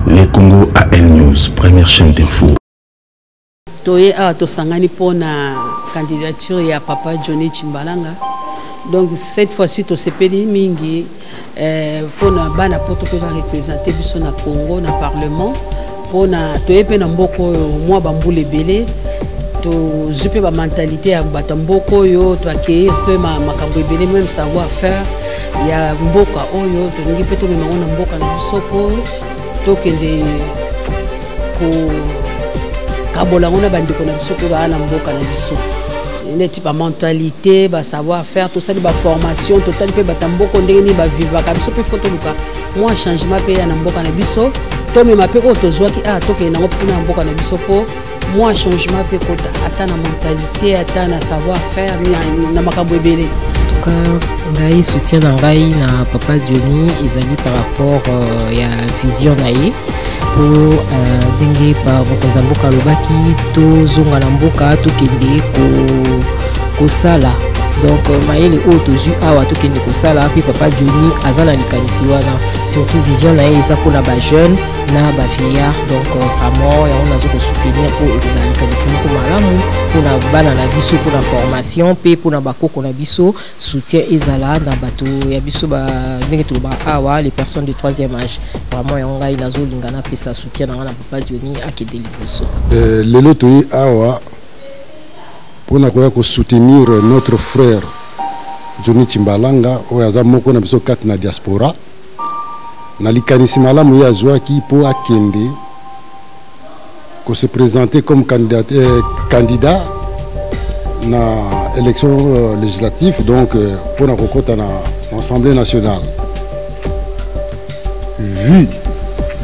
Les Congo AL News, première chaîne d'info. Toye a tosangani pour la candidature ya Papa Johnny Tshimbalanga. Donc cette fois-ci to sepeli mingi pour na bana poto pe va représenter biso na Congo na parlement pour na toye pe na mboko moi bambule belé to zupe ba mentalité ya batamboko yo to accueillir pe makambo belé même savoir faire ya mboka oyo to ngi pe to me na mboka na biso po to kende ko kabola on a bandi ko na biso pe ba na mboka na biso ne type mentalité ba savoir faire tout ça de ba formation total pe batamboko ndenge ni ba vivre ka biso pe photo luka moi changement pe ya na mboka na biso to me mape ko to zwaki to ke na mboka na mboka na biso po moi changement pe ko ata na mentalité ata na savoir faire na makambo ebele. En tout cas ngai soutien na ngai na Papa Johnny ezali par rapport ya vision na ye pour dengue pa mokonza mboka lobaki to zonga na mboka to kende ko sala donc maele o to ju awa to kende ko sala puis Papa Johnny azana likanisi wana surtout vision na ye eza pona ba jeune na ba vieillard donc vraiment ya on azo ko soutenir pour ezala likanisi moko malamu pona bana na biso pona formation pe pona bakoko na biso soutien ezala na bato ya biso ba ndenge to ba awa les personnes de 3e âge vraiment ya ngai nazo lingana pesa soutien na Papa Johnny akede liboso lelo to awa pour nous soutenir notre frère Johnny Tshimbalanga oyaza moko na biso kat na diaspora na likanisi malamu ya zwaki pour akende ko se présenter comme candidat na élection législative donc pour na kokota na Assemblée nationale vu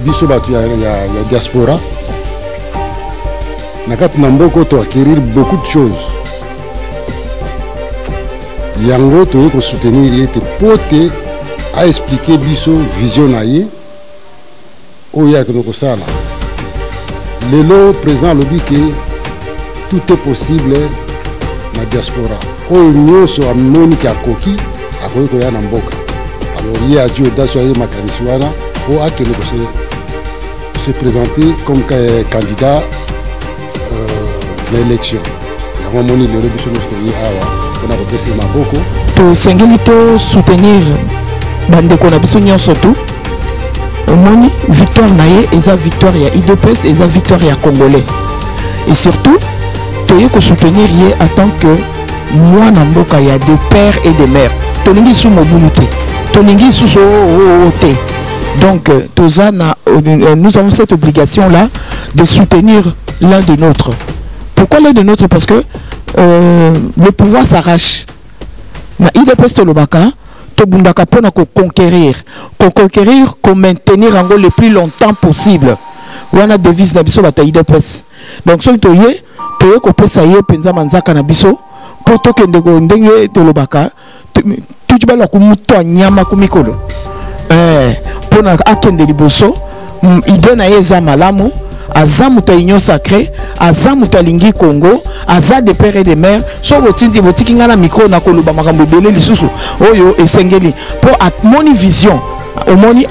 biso batu ya diaspora nakat namboko to acquérir beaucoup de choses yango to ko soutenir yete pote a expliquer biso vision naie oya que nous sala lelo présent lobby que tout est possible na diaspora o nyoso amoni ka koki akoyi ko ya na mboka alors il y a Dieu d'assurer makanisi wana pour akene ko se présenter comme candidat l'élection. Il y a un moment où le rebus on a représenté Maboko. To sengeli soutenir bande ko na biso nyonso to. Moni victoire naie eza victoire ya IDPS eza victoire ya congolais. Et surtout to yeko soutenir ye en tant que moi na mboka ya des pères et des mères. To lingi sou mobuluté. To lingi sou te. Donc nous avons cette obligation là de soutenir l'un de nôtres. Pourquoi l'un de nôtres? Parce que le pouvoir s'arrache. Na IDPS to lobaka to bundaka pona ko conquérir, ko maintenir en le plus longtemps possible. Wana devise na biso bata IDPS. Donc so to ye ko pesa ye penza manzaka na biso po to kende ko ndenge to lobaka tu bala ku muto nyama ku mikolo. Pona akende liboso ide na ye za malamu aza muta union sacrée aza muta lingi Congo aza de père et de mère so botindi botiki ngana micro na koloba makambo belé lisusu oyo esengeli pour amoni vision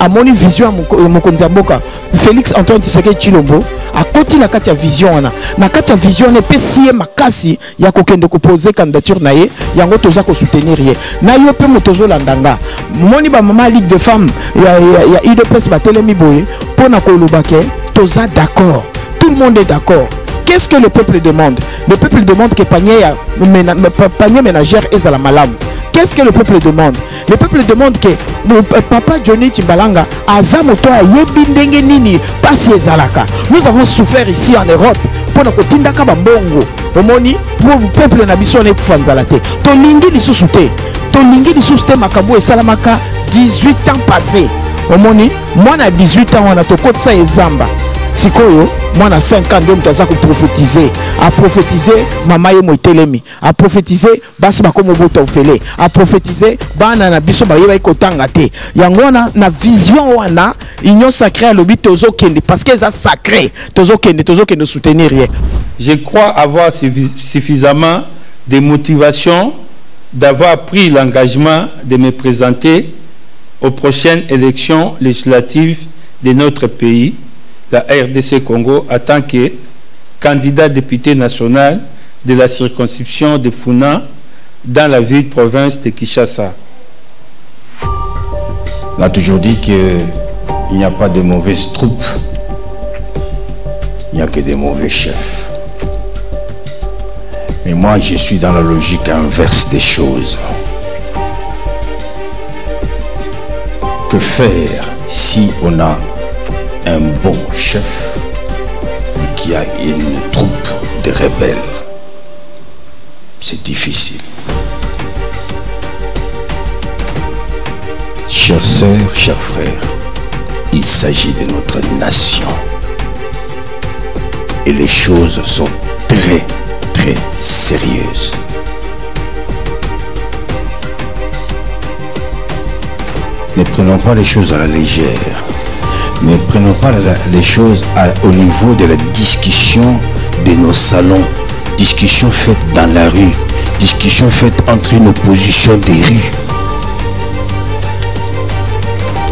amoni vision mokonzi mboka Félix Antoine Tshisekedi Tshilombo akoti na kati ya vision na kati ya vision ne pesie makasi ya kokende ko poser candidature na ye yango toza ko soutenir ye na yo pe motozo landanga moni ba mama ligue de femmes ya IDPS batelemi boye pona koloba ke toza d'accord, tout le monde est d'accord. Qu'est-ce que le peuple demande? Le peuple demande que panier ménagère est à la malam. Qu'est-ce que le peuple demande? Le peuple demande que Papa Johnny Tshimbalanga azamoto ayebi ndenge nini pasi ezalaka. Nous avons souffert ici en Europe pour na kotinda ka bambongo. Omoni pour le peuple na biso ne kufanzala te. To lingi lisusu te makabo esalamaka 18 ans passés. Omoni moi na 18 ans on a to kotsa ezamba. Sikoyo moi na 5 ans ndio mtaza ko prophétiser a prophétiser mama ye moitelemi a prophétiser basi bakomo boto ofele a prophétiser bana na biso ba yeba ikotanga te yango na vision wana union sacrée à lobi tozo kende parce que ça sacré tozo kende soutenir rien. Je crois avoir suffisamment de motivation d'avoir pris l'engagement de me présenter aux prochaines élections législatives de notre pays la RDC Congo en tant que candidat député national de la circonscription de Funa dans la ville-province de Kinshasa. On a toujours dit qu'il n'y a pas de mauvaises troupes, il n'y a que des mauvais chefs. Mais moi, je suis dans la logique inverse des choses. Que faire si on a un bon chef et qui a une troupe de rebelles? C'est difficile. Chères sœurs, chers frères, il s'agit de notre nation. Et les choses sont très, très sérieuses. Ne prenons pas les choses à la légère. Ne prenons pas les choses au niveau de la discussion de nos salons. Discussion faite dans la rue. Discussion faite entre une opposition des rues.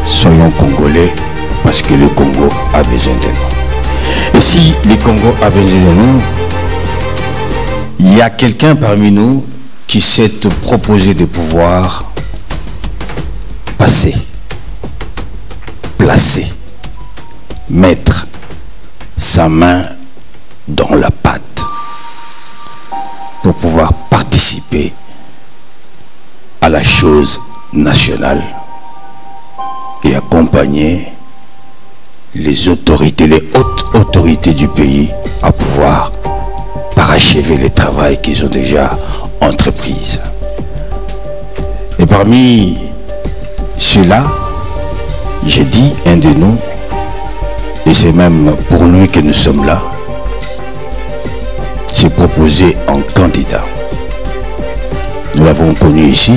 Soyons Congolais parce que le Congo a besoin de nous. Et si le Congo a besoin de nous, il y a quelqu'un parmi nous qui s'est proposé de pouvoir passer, placer, mettre sa main dans la pâte pour pouvoir participer à la chose nationale et accompagner les autorités, les hautes autorités du pays à pouvoir parachever le travail qu'ils ont déjà entrepris. Et parmi ceux-là, j'ai dit un de nous, et c'est même pour lui que nous sommes là, s'est proposé en candidat. Nous l'avons connu ici.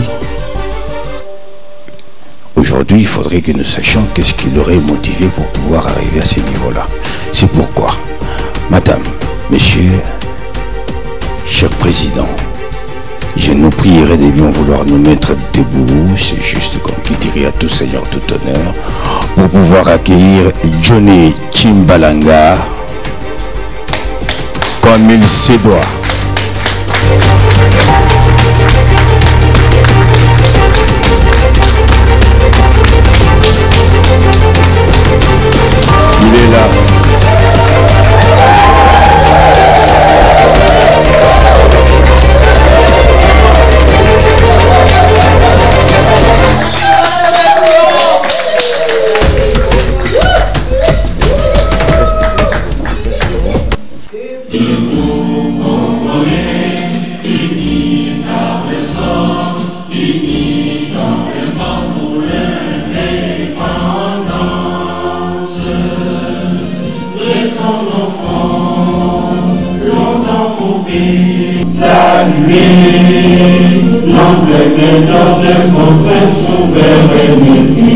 Aujourd'hui, il faudrait que nous sachions qu'est-ce qui l'aurait motivé pour pouvoir arriver à ce niveau-là. C'est pourquoi, madame, monsieur, cher président, je nous prierai de bien vouloir nous mettre debout, c'est juste comme qui dirait à tout seigneur, tout honneur, pour pouvoir accueillir Johnny Tshimbalanga comme il se doit. Il est là. L'emblème de votre souveraineté,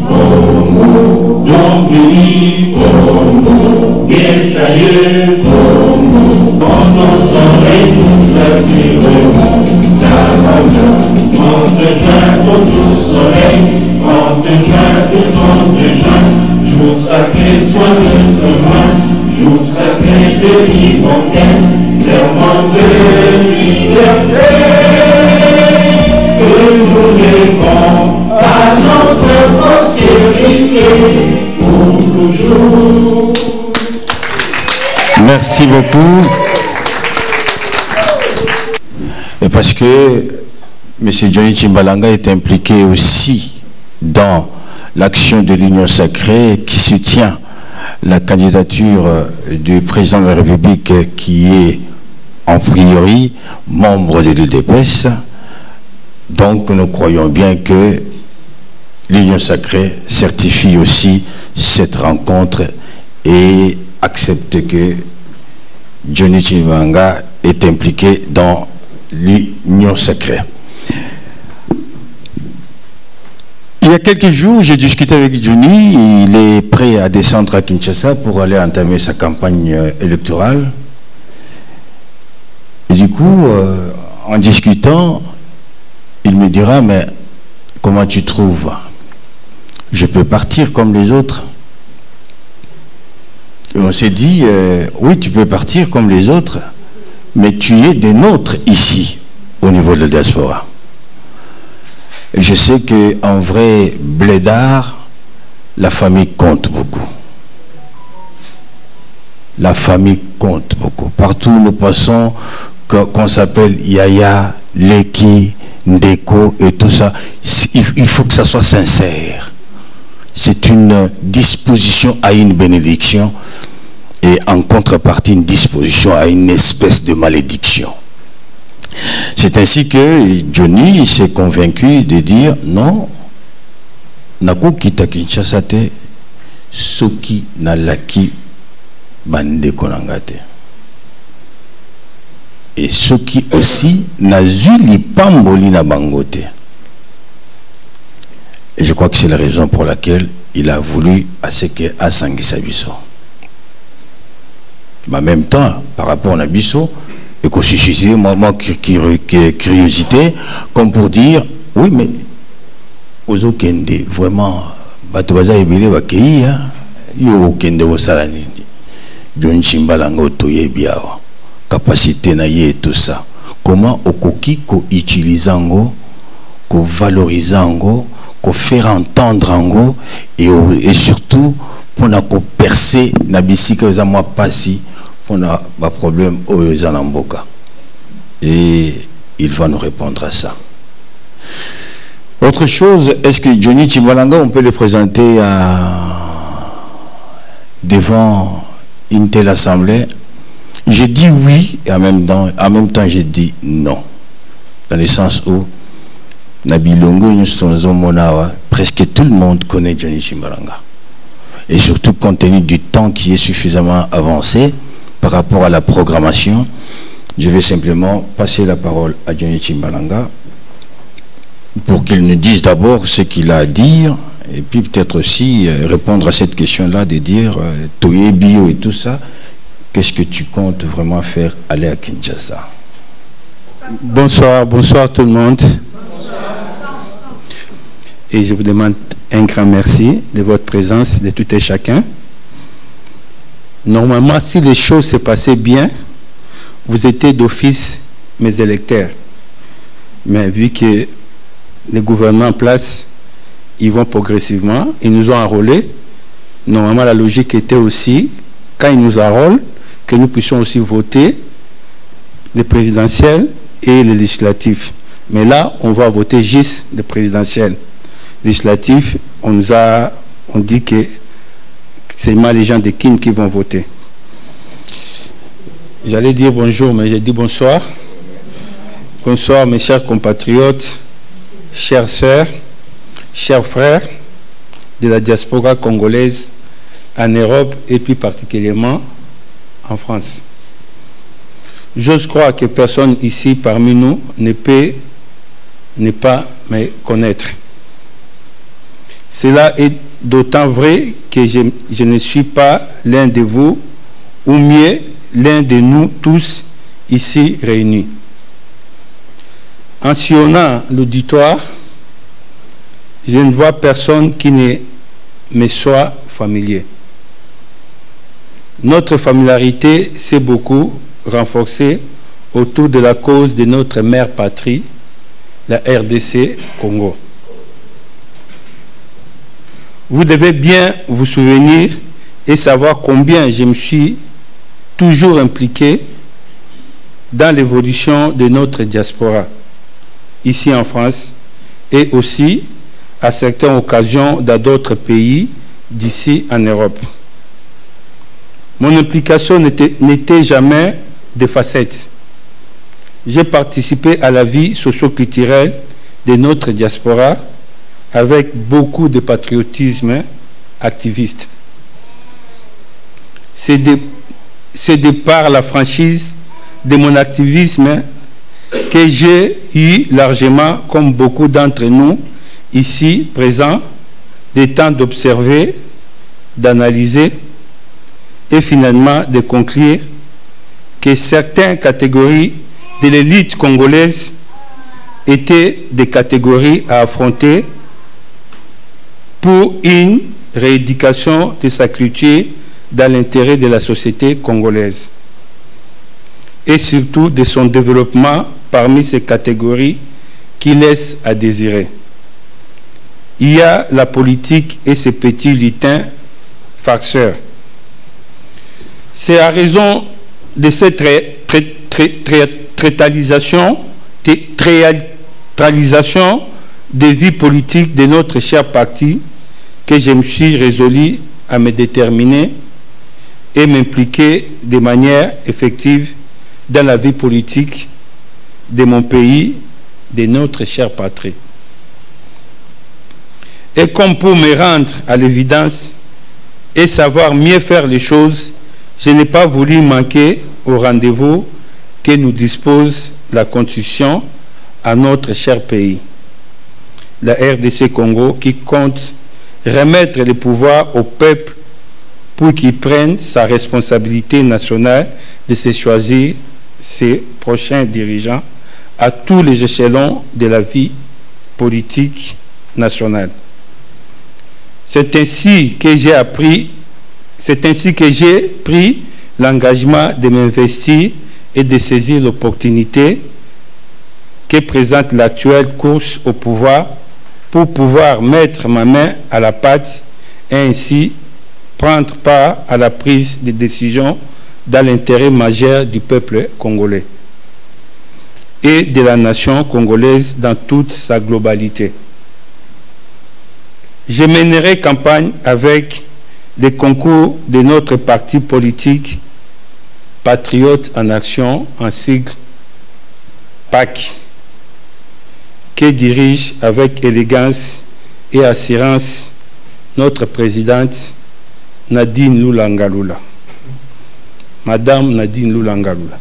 Congo, donc béni, Congo, des aïeux, Congo, quand on saurait nous assurerons la valeur, quand juin au tout soleil, quand juin, jour sacré soit notre main, jour sacré de l'Ivoquin, serment de liberté. Que nous levons à notre postérité pour toujours. Merci beaucoup. Et parce que M. Johnny Tshimbalanga est impliqué aussi dans l'action de l'Union sacrée qui soutient la candidature du président de la République qui est en priori membre de l'UDPS. Donc nous croyons bien que l'Union sacrée certifie aussi cette rencontre et accepte que Johnny Tshimbalanga est impliqué dans l'Union sacrée. Il y a quelques jours, j'ai discuté avec Johnny, il est prêt à descendre à Kinshasa pour aller entamer sa campagne électorale. Et du coup, en discutant, il me dira, mais comment tu trouves? Je peux partir comme les autres? Et on s'est dit, oui, tu peux partir comme les autres, mais tu es des nôtres ici, au niveau de la diaspora. Et je sais qu'en vrai blédard, la famille compte beaucoup. La famille compte beaucoup. Partout où nous passons, qu'on s'appelle Yaya, Leki, Ndeko et tout ça, il faut que ça soit sincère. C'est une disposition à une bénédiction et en contrepartie une disposition à une espèce de malédiction. C'est ainsi que Johnny s'est convaincu de dire non, Nako kita Kinshasa te, soki na laki bande konangate. Et soki aussi na zuli pamboli na bangote. Et je crois que c'est la raison pour laquelle il a voulu à ce que Asangisa Biso. Mais en même temps, par rapport à Biso, et qu'on suscite moi curiosité, comme pour dire, oui, mais Ozo Kende, vraiment, Batobaza Ebele Bakei, yo Kende Osalani, John Chimbalanga Otoye Biawa, capacité naïe et tout ça. Comment Okoki ko utilisant, ko valorisant, ko faire entendre ango et surtout pour na ko percer na bisika za moi passi pour na ba problème au Zanamboka. Et il va nous répondre à ça. Autre chose, est-ce que Johnny Chimbalanga, on peut le présenter devant une telle assemblée? J'ai dit oui et en même temps j'ai dit non. Dans le sens où Nabilongo, presque tout le monde connaît Johnny Chimbalanga. Et surtout compte tenu du temps qui est suffisamment avancé par rapport à la programmation, je vais simplement passer la parole à Johnny Chimbalanga pour qu'il nous dise d'abord ce qu'il a à dire et puis peut-être aussi répondre à cette question-là de dire Toye Bio et tout ça, qu'est-ce que tu comptes vraiment faire aller à Kinshasa? Bonsoir, bonsoir tout le monde. Et je vous demande un grand merci de votre présence, de tout et chacun. Normalement, si les choses se passaient bien, vous étiez d'office mes électeurs. Mais vu que les gouvernements en place, ils vont progressivement, ils nous ont enrôlés. Normalement, la logique était aussi, quand ils nous enrôlent, que nous puissions aussi voter les présidentielles et les législatives. Mais là, on va voter juste les présidentielles. Législatives, on dit que c'est seulement les gens de Kin qui vont voter. J'allais dire bonjour, mais j'ai dit bonsoir. Bonsoir mes chers compatriotes, chères sœurs, chers frères de la diaspora congolaise en Europe et plus particulièrement en France. J'ose croire que personne ici parmi nous ne peut ne pas me connaître. Cela est d'autant vrai que je ne suis pas l'un de vous, ou mieux l'un de nous tous ici réunis. En sillonnant l'auditoire, je ne vois personne qui ne me soit familier. Notre familiarité s'est beaucoup renforcée autour de la cause de notre mère patrie, la RDC Congo. Vous devez bien vous souvenir et savoir combien je me suis toujours impliqué dans l'évolution de notre diaspora, ici en France, et aussi à certaines occasions dans d'autres pays d'ici en Europe. Mon implication n'était jamais de facettes. J'ai participé à la vie socio-culturelle de notre diaspora avec beaucoup de patriotisme activiste. C'est de par la franchise de mon activisme que j'ai eu largement, comme beaucoup d'entre nous ici présents, le temps d'observer, d'analyser et finalement de conclure que certaines catégories de l'élite congolaise étaient des catégories à affronter pour une rééducation de sa culture dans l'intérêt de la société congolaise et surtout de son développement parmi ces catégories qui laissent à désirer. Il y a la politique et ses petits lutins farceurs. C'est à raison de cette théâtralisation des vies politiques de notre cher parti que je me suis résolu à me déterminer et m'impliquer de manière effective dans la vie politique de mon pays, de notre chère patrie. Et comme pour me rendre à l'évidence et savoir mieux faire les choses, je n'ai pas voulu manquer au rendez-vous que nous dispose la Constitution à notre cher pays, la RDC Congo, qui compte remettre le pouvoir au peuple pour qu'il prenne sa responsabilité nationale de se choisir ses prochains dirigeants à tous les échelons de la vie politique nationale. C'est ainsi que j'ai pris l'engagement de m'investir et de saisir l'opportunité que présente l'actuelle course au pouvoir pour pouvoir mettre ma main à la pâte et ainsi prendre part à la prise de décisions dans l'intérêt majeur du peuple congolais et de la nation congolaise dans toute sa globalité. Je mènerai campagne avec le concours de notre parti politique Patriotes en Action, en sigle PAC, que dirige avec élégance et assurance notre présidente Nadine Lula-Ngalula. Madame Nadine Lula-Ngalula.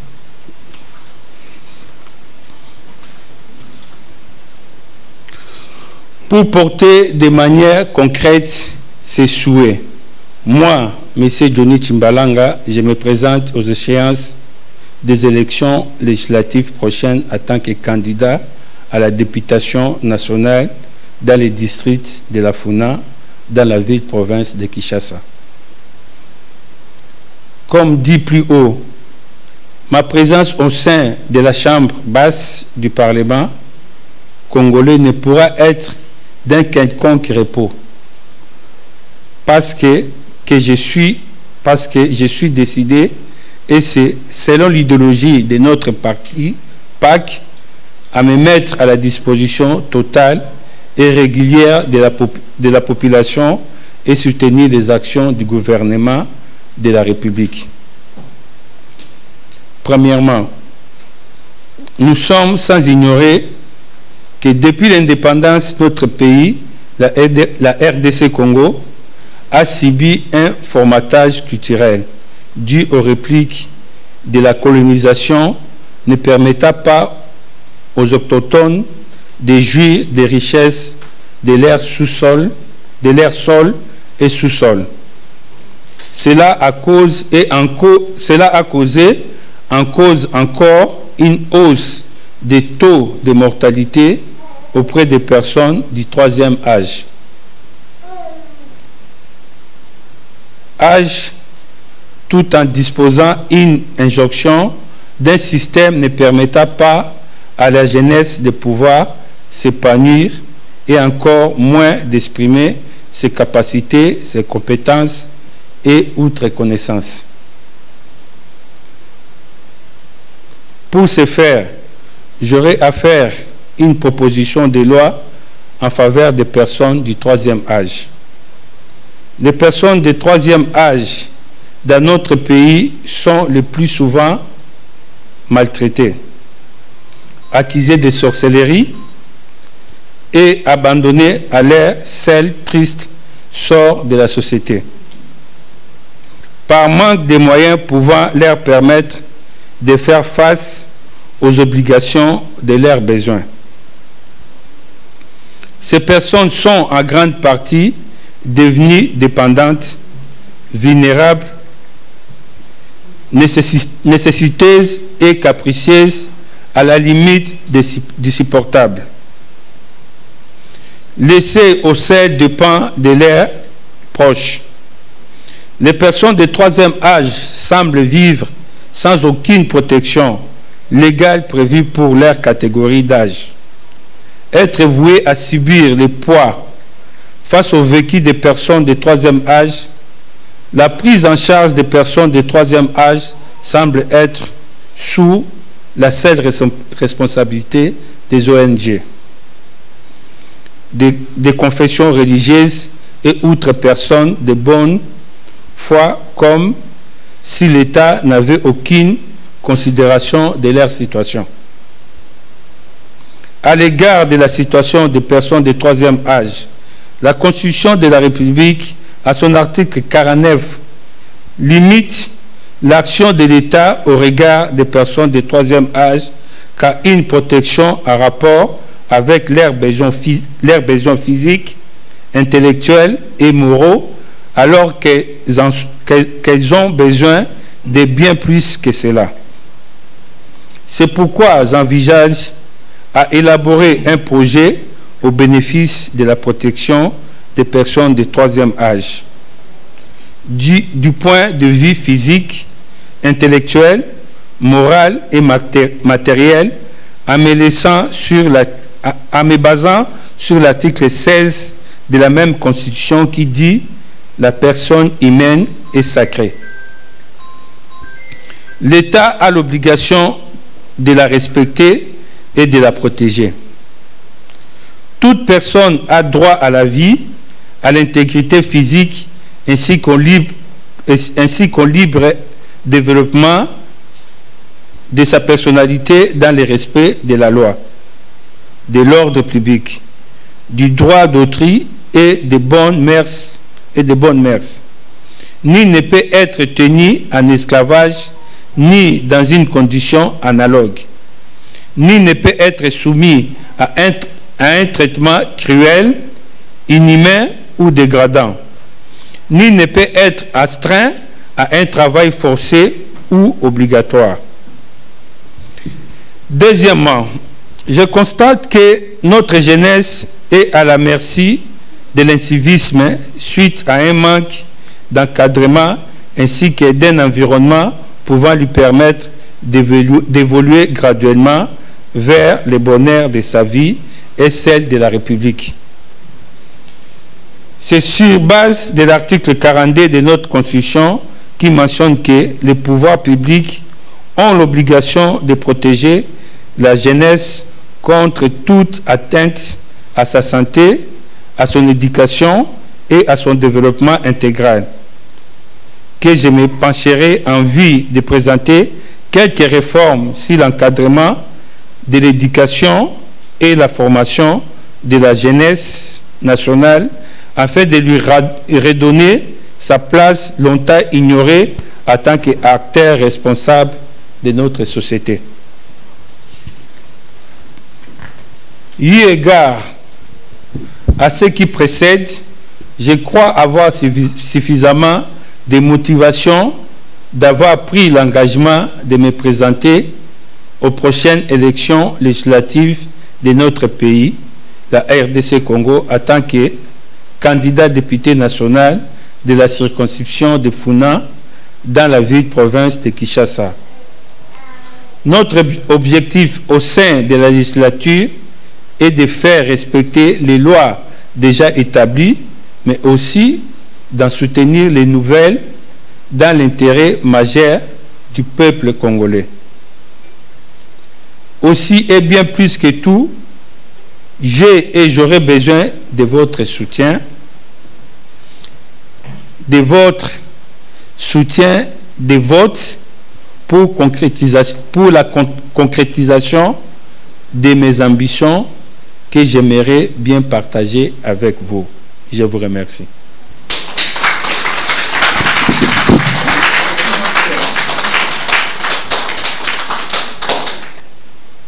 Pour porter de manière concrète ces souhaits, moi, M. Johnny Tshimbalanga, je me présente aux échéances des élections législatives prochaines en tant que candidat à la députation nationale dans les districts de la Funa, dans la ville-province de Kinshasa. Comme dit plus haut, ma présence au sein de la Chambre basse du Parlement congolais ne pourra être d'un quelconque repos, parce que je suis décidé, et c'est selon l'idéologie de notre parti PAC, à me mettre à la disposition totale et régulière de la population et soutenir les actions du gouvernement de la République. Premièrement, nous sommes sans ignorer que depuis l'indépendance, notre pays, la RDC Congo, a subi un formatage culturel dû aux répliques de la colonisation ne permettant pas aux autochtones de jouir des richesses de l'air sous-sol, de l'air sol et sous-sol. Cela a causé encore une hausse des taux de mortalité auprès des personnes du troisième âge. Tout en disposant une injonction d'un système ne permettant pas à la jeunesse de pouvoir s'épanouir et encore moins d'exprimer ses capacités, ses compétences et autres connaissances. Pour ce faire, j'aurai à faire une proposition de loi en faveur des personnes du troisième âge. Les personnes du troisième âge dans notre pays sont le plus souvent maltraitées, accusées de sorcellerie et abandonnées à leur seul triste sort de la société, par manque de moyens pouvant leur permettre de faire face aux obligations de leurs besoins. Ces personnes sont en grande partie devenues dépendantes, vulnérables, nécessiteuses et capricieuses à la limite du supportable. Laissées au seul dépens de leurs proches. Les personnes de troisième âge semblent vivre sans aucune protection légale prévue pour leur catégorie d'âge. Être vouées à subir le poids face au vécu des personnes de troisième âge, la prise en charge des personnes de troisième âge semble être sous la seule responsabilité des ONG, des confessions religieuses et autres personnes de bonne foi, comme si l'État n'avait aucune considération de leur situation. À l'égard de la situation des personnes de troisième âge, la Constitution de la République, à son article 49, limite l'action de l'État au regard des personnes de troisième âge qu'à une protection en rapport avec leurs besoins physiques, intellectuels et moraux, alors qu'elles ont besoin de bien plus que cela. C'est pourquoi j'envisage à élaborer un projet au bénéfice de la protection des personnes de troisième âge. Du point de vue physique, intellectuel, moral et matériel, en me basant sur l'article 16 de la même Constitution qui dit « La personne humaine est sacrée ». L'État a l'obligation de la respecter et de la protéger. Toute personne a droit à la vie, à l'intégrité physique ainsi qu'au libre développement de sa personnalité dans le respect de la loi, de l'ordre public, du droit d'autrui et des bonnes mœurs. Ni ne peut être tenu en esclavage, ni dans une condition analogue, ni ne peut être soumis à un traitement cruel, inhumain ou dégradant, ni ne peut être astreint à un travail forcé ou obligatoire. Deuxièmement, je constate que notre jeunesse est à la merci de l'incivisme suite à un manque d'encadrement ainsi que d'un environnement pouvant lui permettre d'évoluer graduellement vers le bonheur de sa vie et celle de la République. C'est sur base de l'article 42 de notre Constitution qui mentionne que les pouvoirs publics ont l'obligation de protéger la jeunesse contre toute atteinte à sa santé, à son éducation et à son développement intégral, que je me pencherai en vue de présenter quelques réformes sur l'encadrement de l'éducation et la formation de la jeunesse nationale afin de lui redonner sa place longtemps ignorée en tant qu'acteur responsable de notre société. Eu égard à ce qui précède, je crois avoir suffisamment de motivation d'avoir pris l'engagement de me présenter aux prochaines élections législatives de notre pays, la RDC Congo, en tant que candidat député national de la circonscription de Funa dans la ville-province de Kinshasa. Notre objectif au sein de la législature est de faire respecter les lois déjà établies, mais aussi d'en soutenir les nouvelles dans l'intérêt majeur du peuple congolais. Aussi et bien plus que tout, j'ai et j'aurai besoin de votre soutien, de votre soutien, de votes pour la concrétisation de mes ambitions que j'aimerais bien partager avec vous. Je vous remercie.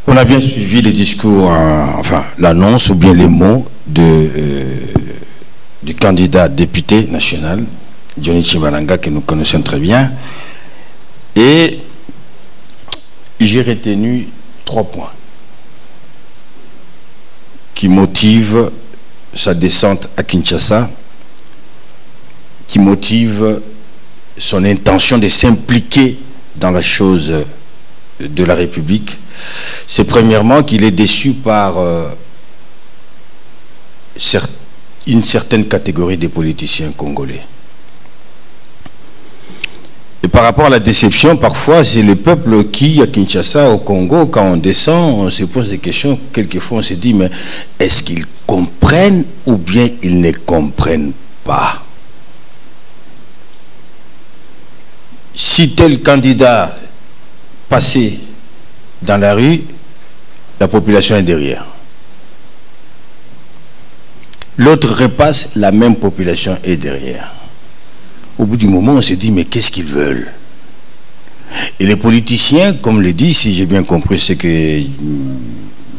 On a bien suivi les discours, enfin l'annonce ou bien les mots du candidat député national, Johnny Tshimbalanga, que nous connaissons très bien. Et j'ai retenu 3 points qui motivent sa descente à Kinshasa, qui motivent son intention de s'impliquer dans la chose de la République, c'est premièrement qu'il est déçu par une certaine catégorie des politiciens congolais. Et par rapport à la déception, parfois, c'est le peuple qui, à Kinshasa, au Congo, quand on descend, on se pose des questions. Quelquefois, on se dit, mais est-ce qu'ils comprennent ou bien ils ne comprennent pas? Si tel candidat passait dans la rue, la population est derrière. L'autre repasse, la même population est derrière. Au bout du moment, on se dit, mais qu'est-ce qu'ils veulent? Et les politiciens, comme le dit, si j'ai bien compris ce que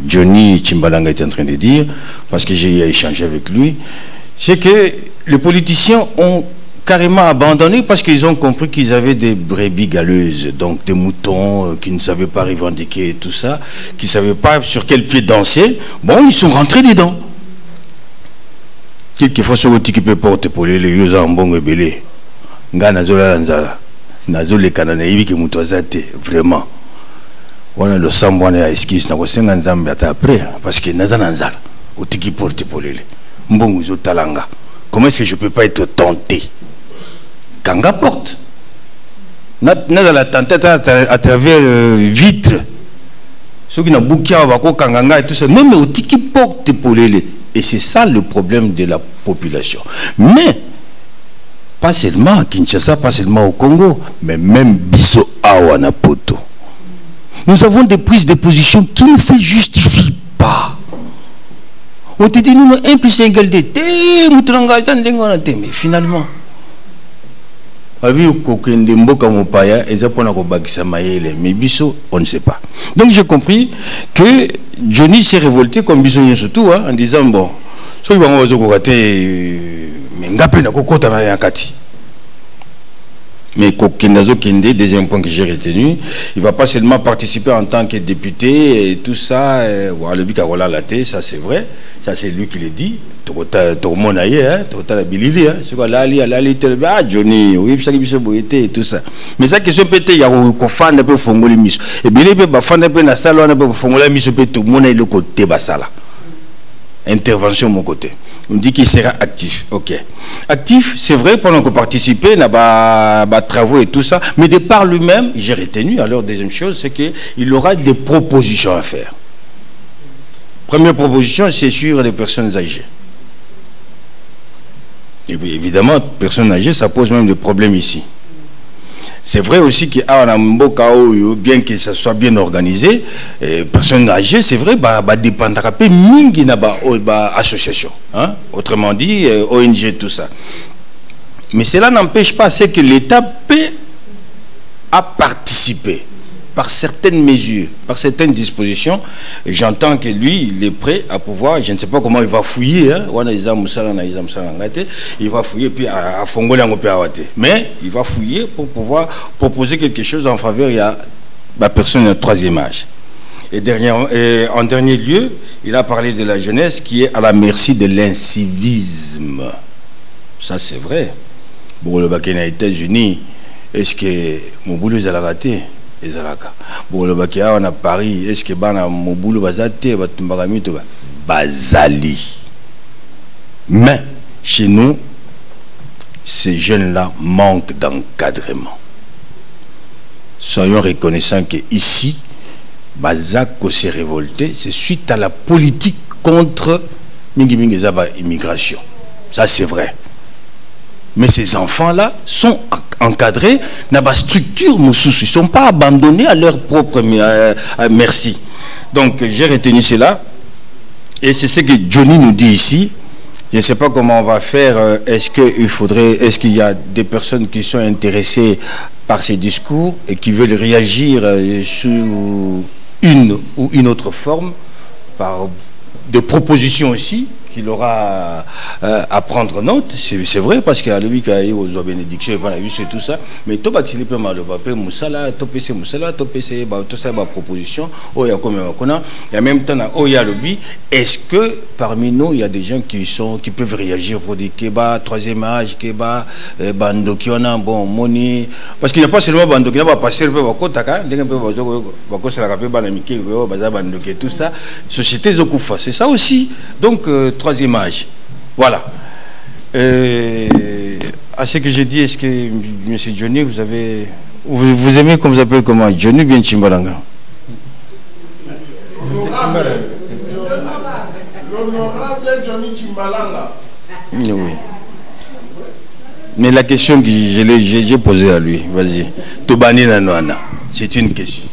Johnny Tshimbalanga est en train de dire, parce que j'ai échangé avec lui, c'est que les politiciens ont carrément abandonné parce qu'ils ont compris qu'ils avaient des brebis galeuses, donc des moutons qui ne savaient pas revendiquer et tout ça, qui ne savaient pas sur quel pied danser. Bon, ils sont rentrés dedans. Quelquefois, ce qui peut porter pour les yeux en bon et belé. Vraiment. On a le sambouan et excuse na kosenga nzambe ata après parce que nazana nzala otiki porte pour les mbongo zo talanga. Comment est-ce que je peux pas être tenté? Kanga porte. N'a la tenter à travers vitre. Ceux qui n'ont bouquin bako kanganga et tout ça, même otiki porte pour les. Et c'est ça le problème de la population. Mais pas seulement à Kinshasa, pas seulement au Congo, mais même Biso Awana Poto. Nous avons des prises de position qui ne se justifient pas. On te dit, nous, 1 plus 1 égale 2. Mais finalement, mais Biso, on ne sait pas. Donc j'ai compris que Johnny s'est révolté comme Biso surtout, en disant, bon, mais Kokendazo Kende, deuxième point que j'ai retenu, il ne va pas seulement participer en tant que député et tout ça, le but à la tête, ça c'est vrai, ça c'est lui qui le dit. Johnny, oui, ça et tout ça. Mais ça question peut-être il y a un fan de peu fongoli mis. Et bien il peut fan de peu na salon de peu fongola mis peut tout le monde est le côté basala. Intervention de mon côté. On dit qu'il sera actif. Ok. Actif, c'est vrai, pendant qu'on participe, n'a pas travaux et tout ça, mais de par lui-même, j'ai retenu. Alors, deuxième chose, c'est qu'il aura des propositions à faire. Première proposition, c'est sur les personnes âgées. Et évidemment, personnes âgées, ça pose même des problèmes ici. C'est vrai aussi qu'il y a un bien que ça soit bien organisé, personnes âgées, c'est vrai, dépendra peu mingi na association, hein? Autrement dit, ONG, tout ça. Mais cela n'empêche pas que l'État peut participer par certaines mesures, par certaines dispositions. J'entends que lui, il est prêt à pouvoir, je ne sais pas comment il va fouiller, hein? Il va fouiller puis à Fongola, mais il va fouiller pour pouvoir proposer quelque chose en faveur de la personne de troisième âge. Et en dernier lieu, il a parlé de la jeunesse qui est à la merci de l'incivisme. Ça c'est vrai. Pour le bac aux États-Unis, est-ce que mon boulot est à la raté? Bon, le bakia on a Paris, est-ce que bana mobulu bazate bazali? Mais chez nous, ces jeunes-là manquent d'encadrement. Soyons reconnaissants que ici, Bazako s'est révolté, c'est suite à la politique contre l'immigration. Ça c'est vrai. Mais ces enfants-là sont encadrés dans la structure Moussous. Ils ne sont pas abandonnés à leur propre merci. Donc j'ai retenu cela. Et c'est ce que Johnny nous dit ici. Je ne sais pas comment on va faire. Est-ce qu'il y a des personnes qui sont intéressées par ces discours et qui veulent réagir sous une ou une autre forme, par des propositions aussi qu'il aura à prendre note, c'est vrai, parce qu'il y a lui qui a eu aux bénédictions, et tout ça, mais tout le monde Moussala, tout PC Moussala, tout PC, tout ça, proposition, il y a même temps, il y a lobby. Est-ce que parmi nous, il y a des gens qui peuvent réagir pour dire Keba, troisième âge, Keba, Bando qui en a bon, Moni, parce qu'il n'y a pas seulement Bando qui va passer le peu tout ça, société Zokoufa, c'est ça aussi. Donc, troisième âge. Voilà. À ce que j'ai dit, est-ce que, M. Johnny, vous aimez, comme vous appelez comment, Johnny ou bien Chimbalanga? L'honorable Johnny Chimbalanga. Oui. Mais la question que j'ai posée à lui, vas-y. Tobani Nanoana, c'est une question.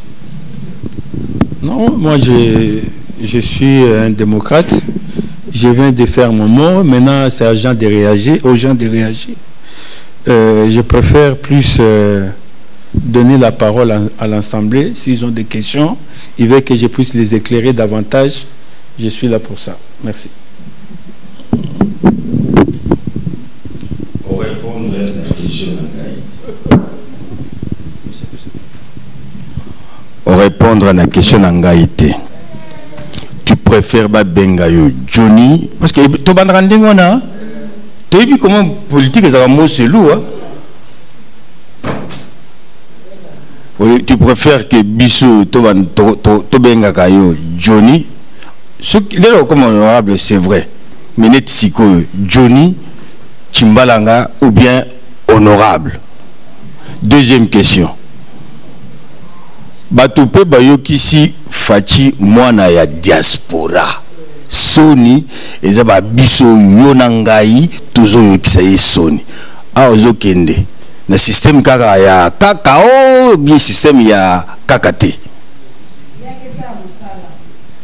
Non, moi je suis un démocrate. Je viens de faire mon mot. Maintenant, c'est aux gens de réagir. Je préfère plus donner la parole à l'Assemblée. S'ils ont des questions, ils veulent que je puisse les éclairer davantage. Je suis là pour ça. Merci. Pour répondre à la question d'Angaïté, tu préfères Bengayo Johnny, parce que tu vas rendre tu as vu comment politique est un c'est lourd. Tu préfères que Bissou Bengayo Johnny, comme honorable, c'est vrai, mais net siko Johnny Chimbalanga ou bien honorable. Deuxième question. Batupe Bayokisi Fachi Mwana ya diaspora. Soni ezaba biso yonangai tuzo yokisaye Soni. A ozo kende. Na système kaka ya kakao bien système ya kakate.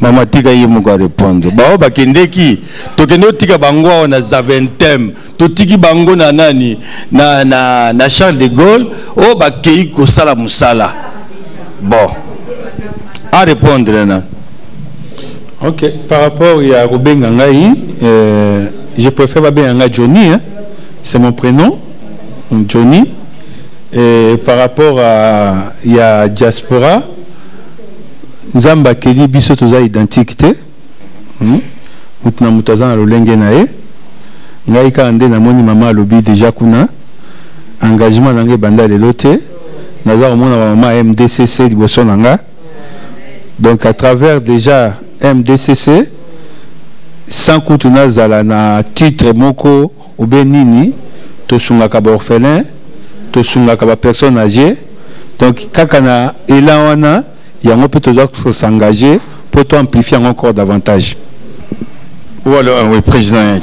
Mama tika ye muka répondre. Bao bakende ki tokendo tika bango na Zaventem. To tiki bango na nani na Charles de Gaulle o bakei ko sala musala. Bon, à répondre là. Ok, par rapport à Robin Gangaï, je préfère Babenganga Johnny, hein? C'est mon prénom, Johnny. Et par rapport à diaspora, Zamba Keli biso toza identité. Mutna mutaza na lolenge nae. Ngai ka ande na moni mama lobi déjà kuna. Engagement nange banda le lote. MDCC donc à travers déjà MDCC sans kutuna zala na titre moko ou benini to sunga ka orphelin to sunga ka personne âgée donc kakana elawana yango peut s'engager pour amplifier encore davantage. Voilà, oui, président.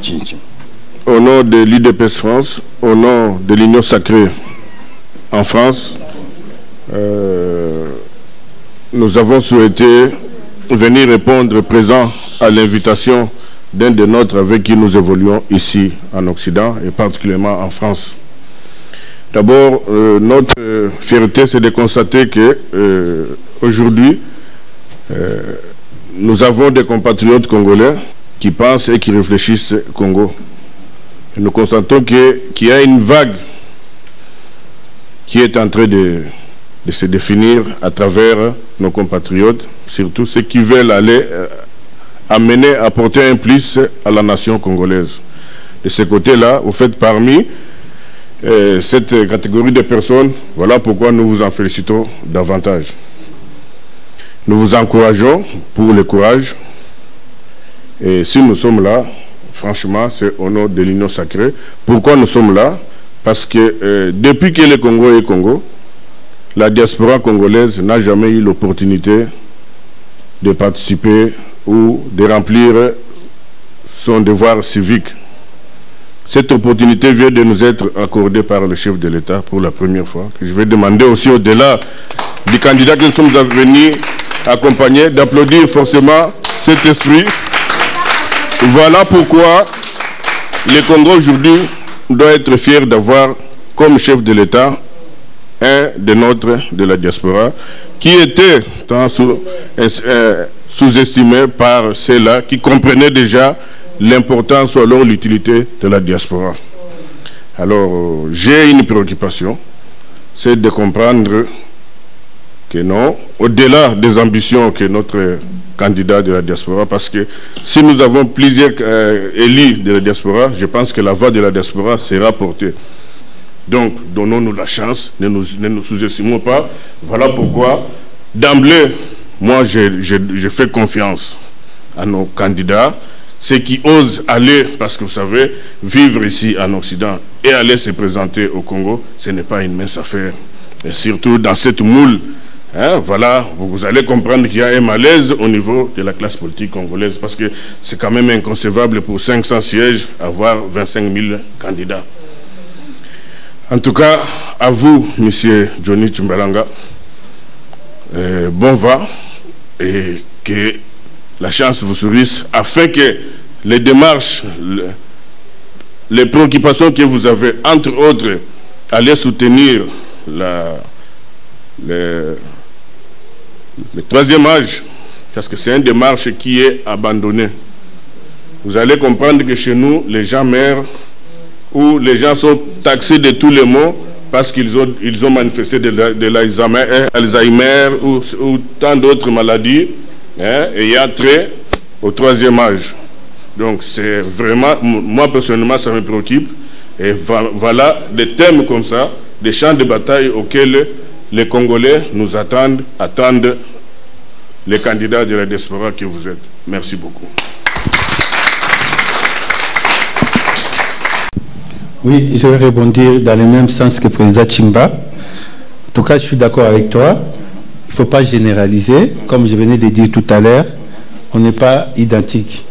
Au nom de l'IDPS France, au nom de l'Union Sacrée en France, nous avons souhaité venir répondre présent à l'invitation d'un de nôtres avec qui nous évoluons ici en Occident et particulièrement en France. D'abord, notre fierté, c'est de constater que aujourd'hui, nous avons des compatriotes congolais qui pensent et qui réfléchissent Congo. Et nous constatons qu'il y a une vague qui est en train de se définir à travers nos compatriotes, surtout ceux qui veulent aller apporter un plus à la nation congolaise. De ce côté-là, au fait, parmi cette catégorie de personnes, voilà pourquoi nous vous en félicitons davantage. Nous vous encourageons pour le courage. Et si nous sommes là, franchement, c'est au nom de l'Union Sacrée. Pourquoi nous sommes là? Parce que depuis que le Congo est Congo, la diaspora congolaise n'a jamais eu l'opportunité de participer ou de remplir son devoir civique. Cette opportunité vient de nous être accordée par le chef de l'État pour la première fois. Je vais demander aussi au-delà du candidat que nous sommes venus accompagner, d'applaudir forcément cet esprit. Voilà pourquoi le Congo aujourd'hui doit être fier d'avoir comme chef de l'État un des nôtres de la diaspora qui était sous-estimé par ceux-là qui comprenaient déjà l'importance ou alors l'utilité de la diaspora. Alors, j'ai une préoccupation, c'est de comprendre que non, au-delà des ambitions que notre candidat de la diaspora, parce que si nous avons plusieurs élus de la diaspora, je pense que la voix de la diaspora sera portée. Donc, donnons-nous la chance, ne nous sous-estimons pas. Voilà pourquoi, d'emblée, moi, je fais confiance à nos candidats, ceux qui osent aller, parce que vous savez, vivre ici en Occident et aller se présenter au Congo, ce n'est pas une mince affaire. Et surtout dans cette moule, hein, voilà, vous allez comprendre qu'il y a un malaise au niveau de la classe politique congolaise, parce que c'est quand même inconcevable pour 500 sièges avoir 25 000 candidats. En tout cas, à vous, Monsieur Johnny Tshimbalanga, bon vent et que la chance vous sourisse afin que les démarches, les préoccupations que vous avez, entre autres, aller soutenir le troisième âge, parce que c'est une démarche qui est abandonnée. Vous allez comprendre que chez nous, les gens meurent ou les gens sont taxés de tous les maux parce qu'ils ont manifesté de l'Alzheimer ou tant d'autres maladies, hein, ayant trait au troisième âge. Donc c'est vraiment, moi personnellement, ça me préoccupe. Et voilà des thèmes comme ça, des champs de bataille auxquels les Congolais nous attendent les candidats de la diaspora que vous êtes. Merci beaucoup. Oui, je vais rebondir dans le même sens que le président Tshimba. En tout cas, je suis d'accord avec toi. Il ne faut pas généraliser. Comme je venais de dire tout à l'heure, on n'est pas identique.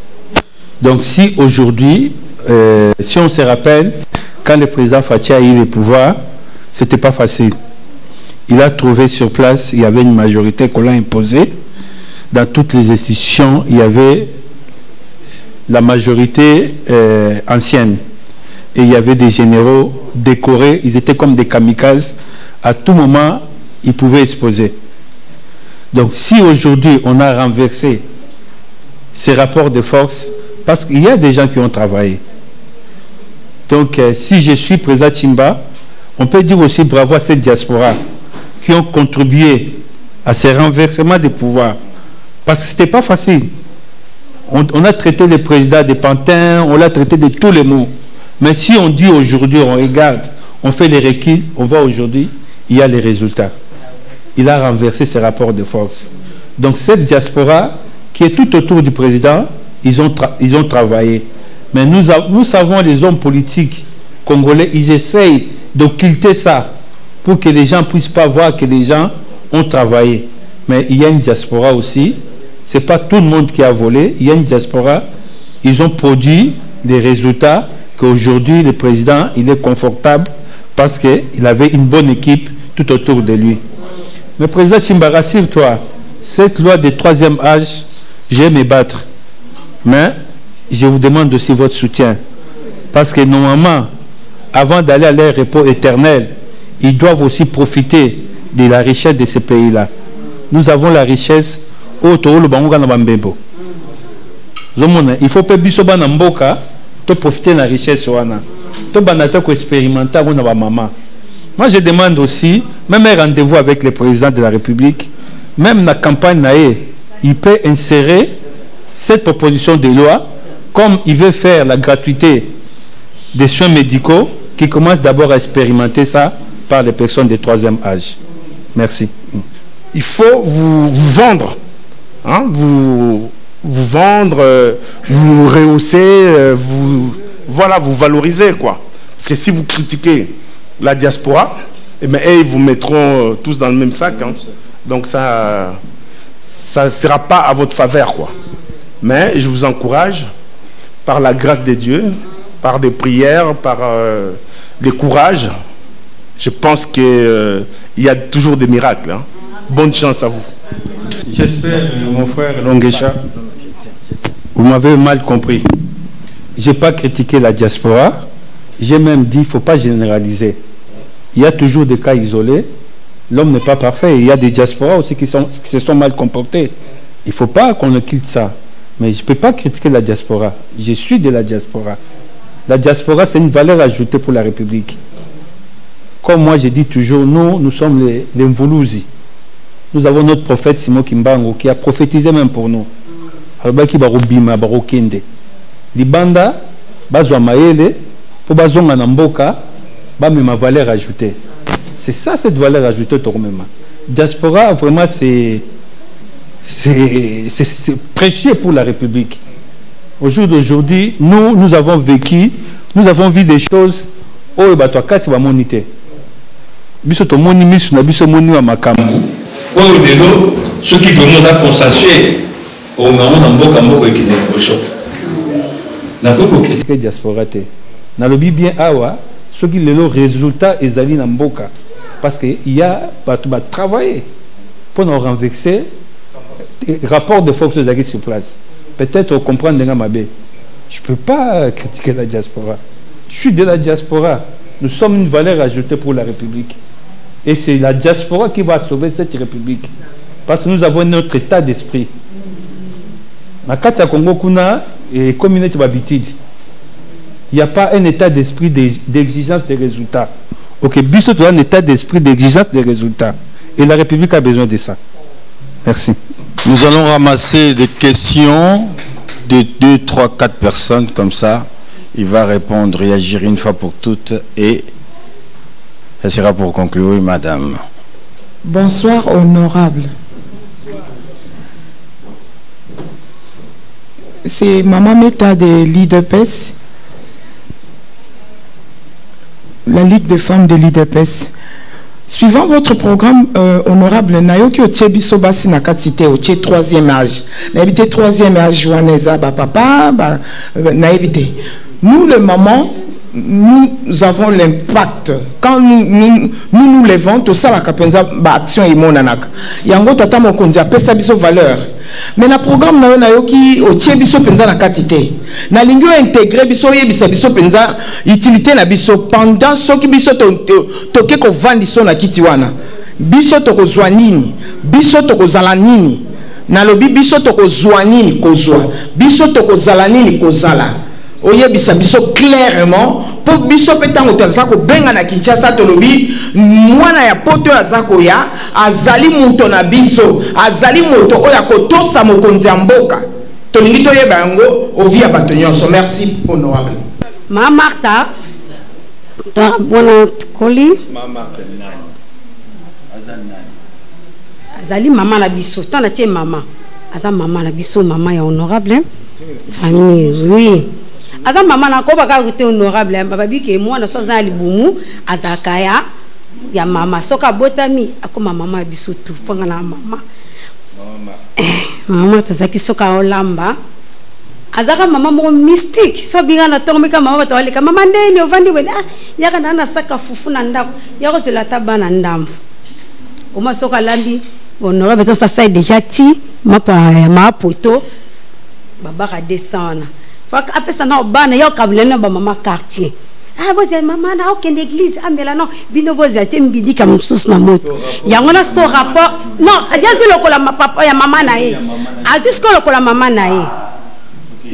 Donc si aujourd'hui, si on se rappelle, quand le président Fathi a eu le pouvoir, ce n'était pas facile. Il a trouvé sur place, il y avait une majorité qu'on l'a imposée. Dans toutes les institutions, il y avait la majorité ancienne. Et il y avait des généraux décorés, ils étaient comme des kamikazes. À tout moment, ils pouvaient exposer. Donc si aujourd'hui, on a renversé ces rapports de force, parce qu'il y a des gens qui ont travaillé. Donc si je suis président Tshimba, on peut dire aussi bravo à cette diaspora qui ont contribué à ces renversements de pouvoir. Parce que ce n'était pas facile. On a traité le président des pantins, on l'a traité de tous les mots. Mais si on dit aujourd'hui, on regarde, on fait les requis, on voit aujourd'hui, il y a les résultats. Il a renversé ses rapports de force. Donc cette diaspora qui est tout autour du président, ils ont travaillé. Mais nous savons, les hommes politiques congolais, ils essayent d'occulter ça pour que les gens ne puissent pas voir que les gens ont travaillé. Mais il y a une diaspora aussi. Ce n'est pas tout le monde qui a volé. Il y a une diaspora. Ils ont produit des résultats qu'aujourd'hui, le président, il est confortable parce qu'il avait une bonne équipe tout autour de lui. Mais président Tshimba, rassure-toi, cette loi de troisième âge, je vais me battre. Mais je vous demande aussi votre soutien. Parce que normalement, avant d'aller à leur repos éternel, ils doivent aussi profiter de la richesse de ce pays-là. Nous avons la richesse au Toro Bangoga na Bambebo. Il faut que biso bana mboka to profiter de la richesse wana. To banata ko expérimenter na ba maman. Moi je demande aussi même un rendez-vous avec le président de la République, même la campagne naé, il peut insérer cette proposition de loi comme il veut faire la gratuité des soins médicaux, qui commence d'abord à expérimenter ça par les personnes de troisième âge. Merci. Il faut vous vendre, hein, vous vendre, vous rehausser, voilà, vous valoriser, quoi. Parce que si vous critiquez la diaspora, eh bien, ils vous mettront tous dans le même sac. Hein. Donc ça ne sera pas à votre faveur, quoi. Mais je vous encourage, par la grâce de Dieu, par des prières, par le courage, je pense qu'il y a toujours des miracles. Hein. Bonne chance à vous. J'espère, mon frère Longuecha, vous m'avez mal compris. Je n'ai pas critiqué la diaspora. J'ai même dit qu'il ne faut pas généraliser. Il y a toujours des cas isolés. L'homme n'est pas parfait. Il y a des diasporas aussi qui se sont mal comportés. Il ne faut pas qu'on quitte ça. Mais je ne peux pas critiquer la diaspora. Je suis de la diaspora. La diaspora, c'est une valeur ajoutée pour la République. Comme moi, je dis toujours, nous sommes les Mvuluzi. Nous avons notre prophète Simon Kimbango qui a prophétisé même pour nous. Alors, qui va robima, va rokende. Libanda, bazwa maele, pour bazonga namboka, ba ma valeur ajoutée. C'est ça cette valeur ajoutée tourmema. Diaspora, vraiment, c'est précieux pour la République. Au jour d'aujourd'hui, nous avons vécu, nous avons vu des choses. Oh, bah toi, quatre va moniter. Biso to moni misu na biso moni wa makamu. Oh, delo, ceux qui veulent nous consensuer, au moment d'amboka moko ekine koso. Na ko critiquer diaspora te. Na lobi bien awa, ceux qui le résultat ezali na mboka parce que il y a pas tout travailler pour nous renverser rapport de force de sur place. Peut-être comprendre denga mabe. Je peux pas critiquer la diaspora. Je suis de la diaspora. Nous sommes une valeur ajoutée pour la République. Et c'est la diaspora qui va sauver cette République. Parce que nous avons notre état d'esprit. Na Katia Congo Kuna et communauté Babitid. Il n'y a pas un état d'esprit d'exigence des résultats. Ok, Bissot a un état d'esprit d'exigence des résultats. Et la République a besoin de ça. Merci. Nous allons ramasser des questions de 2, 3, 4 personnes comme ça. Il va répondre, réagir une fois pour toutes et ça sera pour conclure, madame. Bonsoir, honorable. C'est Maman Meta de l'IDPS, la Ligue des femmes de l'IDPS. Suivant votre programme, honorable, Nayoki Otiebiso Basi Nakatite, Otie 3e âge. Naïbité 3e âge, Joanneza, papa, naïbité. Nous, les mamans, nous avons l'impact. Quand nous levons, tout ça, la capenza, action et monanaka. Yango tata mokonzi a pesa biso valeur. Mais le programme nayoki otie biso penza na katite. Na lingio intégrer biso yebisa biso penza utilité na biso pendant soki biso toke ko vandi so na kiti wana. Biso toko zwa nini? Biso toko zala nini? Na lobi biso toko zwa nini kozwa? Biso toko zala nini kozala? Oyebisa biso clairement pour biso petango tazako benga na Kinshasa tolobi mwana ya poto azako ya azali muto na biso azali moto oya kotosa mokonzi ya mboka tolingi toyeba yango ovia bato nyonso. Merci honorable. Ma Martha bona koli Ma Martha nani azali mama na biso tana tie mama aza mama na biso mama ya honorable famille oui aza mama na ko baka te honorable baba bike moi na soza libumu azakaya ya mama soka botami akoma mama biso tu panga na mama mama tazaki soka olamba azaka mama mo mystique so binga na tombe ka mama batawali ka mama ndeni ovandi wele yaka na saka fufu na ndako yako zela tabana ndambo oma soka lambi honorable to ça déjà ti ma poto baba ka descendre après ça na bana yo kablena ba mama quartier bozi mama na aucune église amela non bino bozi ate mbidi ka msusu na moto yango na sko rapport non azi lokola papa ya mama na ye azi sko lokola mama na ye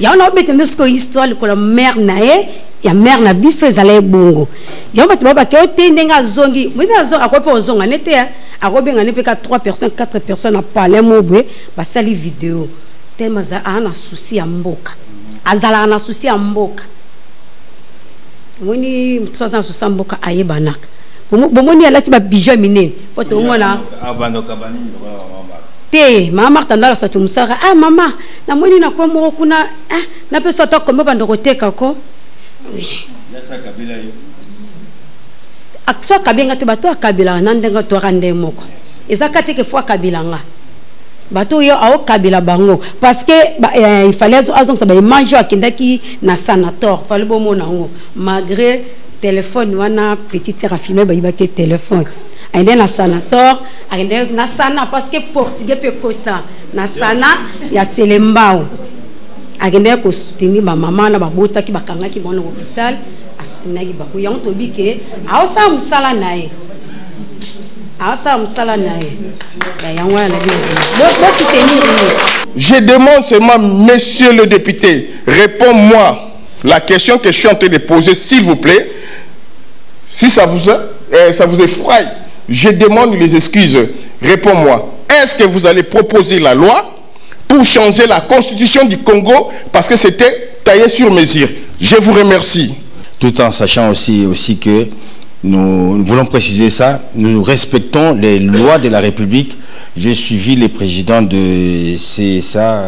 yango na obete sko histoire lokola mère na ye ya mère na biso ezala bongo yango bato baba ke otendenga zongi mwina zo akope ozonga nete akobenga ne pe ka 3 personnes 4 personnes a parler mobwe ba sali vidéo tellement za ana souci ya mboka azala na souci ya mboka moni mtsoza souci ya mboka ayebanaka bomoni alati ba bijoux minene foto ngona abandoka banini te mama Martha ndala sa tumsaka mama na moni na kwa moko kuna na pesa to kombe bandoko teka ko yasa kabila yo akso kabinga te bato akabila nandenga to rande moko ezaka te ke fois kabila nga bato yo ao kabila bango parce que il fallait azong ça ba manger akindaki na sanator fallait bomona ngo malgré téléphone wana petite sœur a filmé ba ibake téléphone aende na sanator aende na sana parce que portugais pe kota na sana ya selembao aende ko soutenir ba maman na ba bota ki bakanga ki bon hôpital a soutenir ki ba ko yango to bike ao sa musala nae Je demande seulement, monsieur le député, réponds-moi la question que je suis en train de poser, s'il vous plaît. Si ça vous effraie, je demande les excuses. Réponds-moi. Est-ce que vous allez proposer la loi pour changer la constitution du Congo parce que c'était taillé sur mesure? Je vous remercie. Tout en sachant aussi que nous voulons préciser ça, nous respectons les lois de la République. J'ai suivi les présidents de CSA,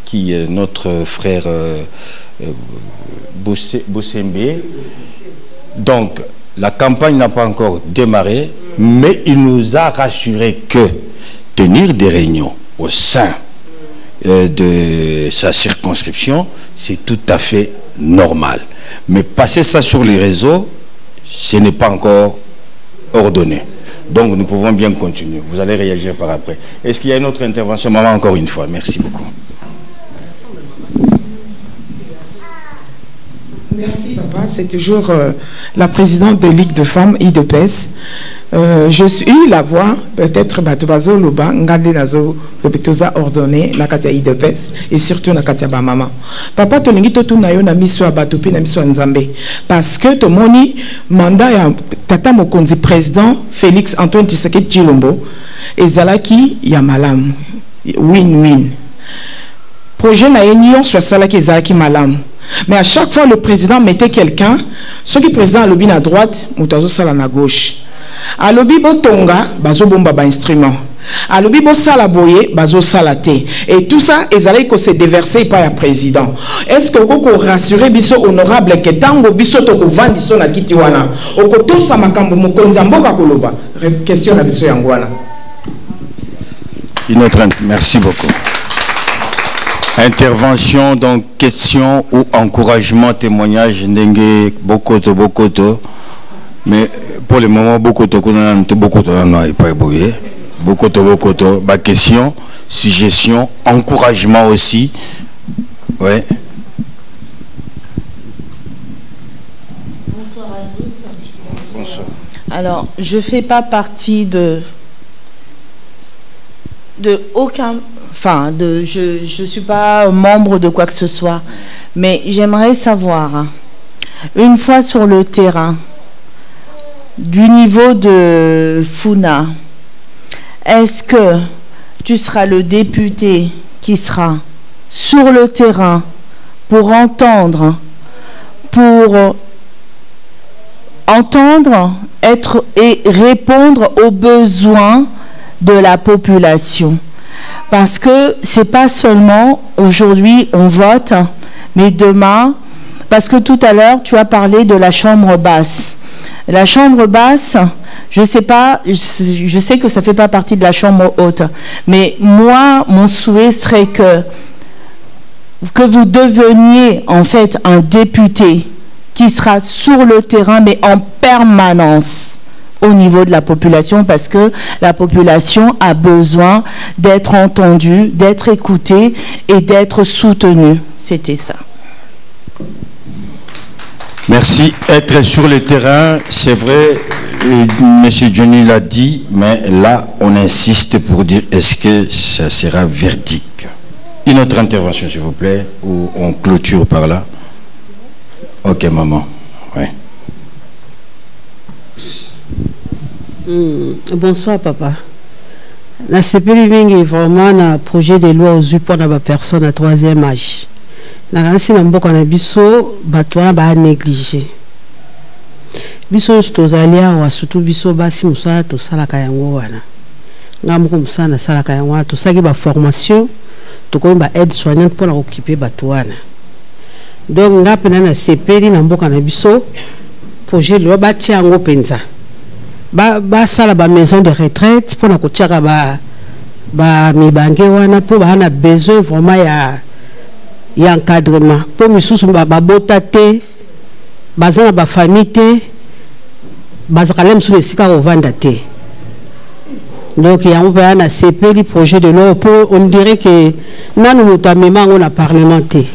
qui est notre frère Bossembe. Donc, la campagne n'a pas encore démarré, mais il nous a rassuré que tenir des réunions au sein de sa circonscription, c'est tout à fait normal. Mais passer ça sur les réseaux, ce n'est pas encore ordonné. Donc nous pouvons bien continuer. Vous allez réagir par après. Est-ce qu'il y a une autre intervention? Maman, encore une fois. Merci beaucoup. Merci papa, c'est toujours la présidente de Ligue de femmes IDPS. Je suis la voix, peut-être Batobazo Loba, Ngande Nazo, Betoza ordonné, la Katia IDPS, et surtout la Katia Bamama. Papa, tu n'as tout nayo na miso à Batopi, na miso à Nzambe. Parce que tu moni mandat ya Tata Mokonzi président Félix Antoine Tshisekedi Tshilombo, et Zalaki Yamalam. Win-win. Projet na union soit Salaki Zalaki Malam. Mais à chaque fois, le président mettait quelqu'un, ce qui est président à lobby à droite, Moutazo Sala à gauche. À lobby Botonga, Bazo Bomba ba instrument. À lobby Bo Sala Boye, Bazo Salate. Et tout ça, ils allaient se déverser par le président. Est-ce que vous rassurez Bisso honorable que Tango Bisso Toko Vandiso na Kitiwana? Okoto Samakambo Mokonzamboka Koloba. Question à Bisso Yangwana. Merci beaucoup. Intervention, donc question ou encouragement, témoignage, Ndenge, Bokoto, mais pour le moment, Bokoto, ma question, suggestion, encouragement aussi, ouais. Bonsoir à tous. Bonsoir. Alors, je ne fais pas partie de aucun... Enfin, je ne suis pas membre de quoi que ce soit, mais j'aimerais savoir, une fois sur le terrain, du niveau de Funa, est-ce que tu seras le député qui sera sur le terrain pour entendre, être et répondre aux besoins de la population? Parce que c'est pas seulement aujourd'hui on vote, mais demain, parce que tout à l'heure tu as parlé de la chambre basse. La chambre basse, je sais pas, je sais que ça fait pas partie de la chambre haute, mais moi mon souhait serait que vous deveniez en fait un député qui sera sur le terrain mais en permanence au niveau de la population, parce que la population a besoin d'être entendue, d'être écoutée et d'être soutenue. C'était ça. Merci. Être sur le terrain, c'est vrai, M. Johnny l'a dit, mais là, on insiste pour dire est-ce que ça sera verdict? Une autre intervention, s'il vous plaît, ou on clôture par là? Ok, maman. Ouais. Bonsoir papa. La CPLU est vraiment un projet de loi aux pour la personne à 3e âge. La racine en beaucoup na biso batwa ba négligé. Biso tozalia wa surtout biso basi musala to sala kayango wana. Ngamuko musana sala kayango to saki ba formation to ko ba aide soignante pour occuper batwana. Donc ngapena na CPLU na mboka na biso projet de loi batia ngo penza. Ba sala ba maison de retraite pour na kotiaka ba mibange wana pour ba na besoin vraiment ya encadrement pour misusu ba bota te bazana ba famille te bazakale msusu esika ovanda te. Donc il y a un CPLU projet de loi pour on dirait que nanu moto amema ngo na parlementaire.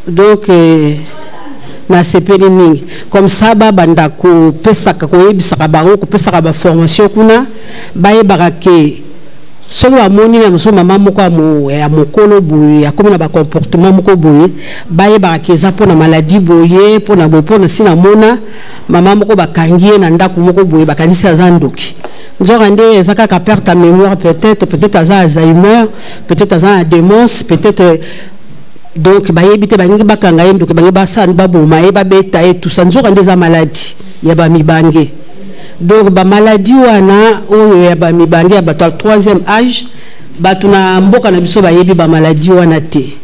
Donc na sepeli mingi comme ça banda ko pesaka ko yebisaka bango ko pesaka ba formation kuna bayebaka ke solo amoni na so mama moko ya mokolo boye akomi na ba comportement moko boye bayebaka ke eza pona maladie boye pona boye pona sina mona mama moko bakangie na ndako moko boye bakanisi aza ndoki nzora nde eza kaka perte à mémoire peut-être aza Alzheimer peut-être aza démence peut-être donc bayebi te bangi bakanga ye ndoki bangi basani baboma ye babeta ye tout ça nzora nde eza maladie ya ba mibange. Donc ba maladie wana oyo ya ba mibange ya bato 3e âge batuna mboka na biso bayebi ba maladie wana te.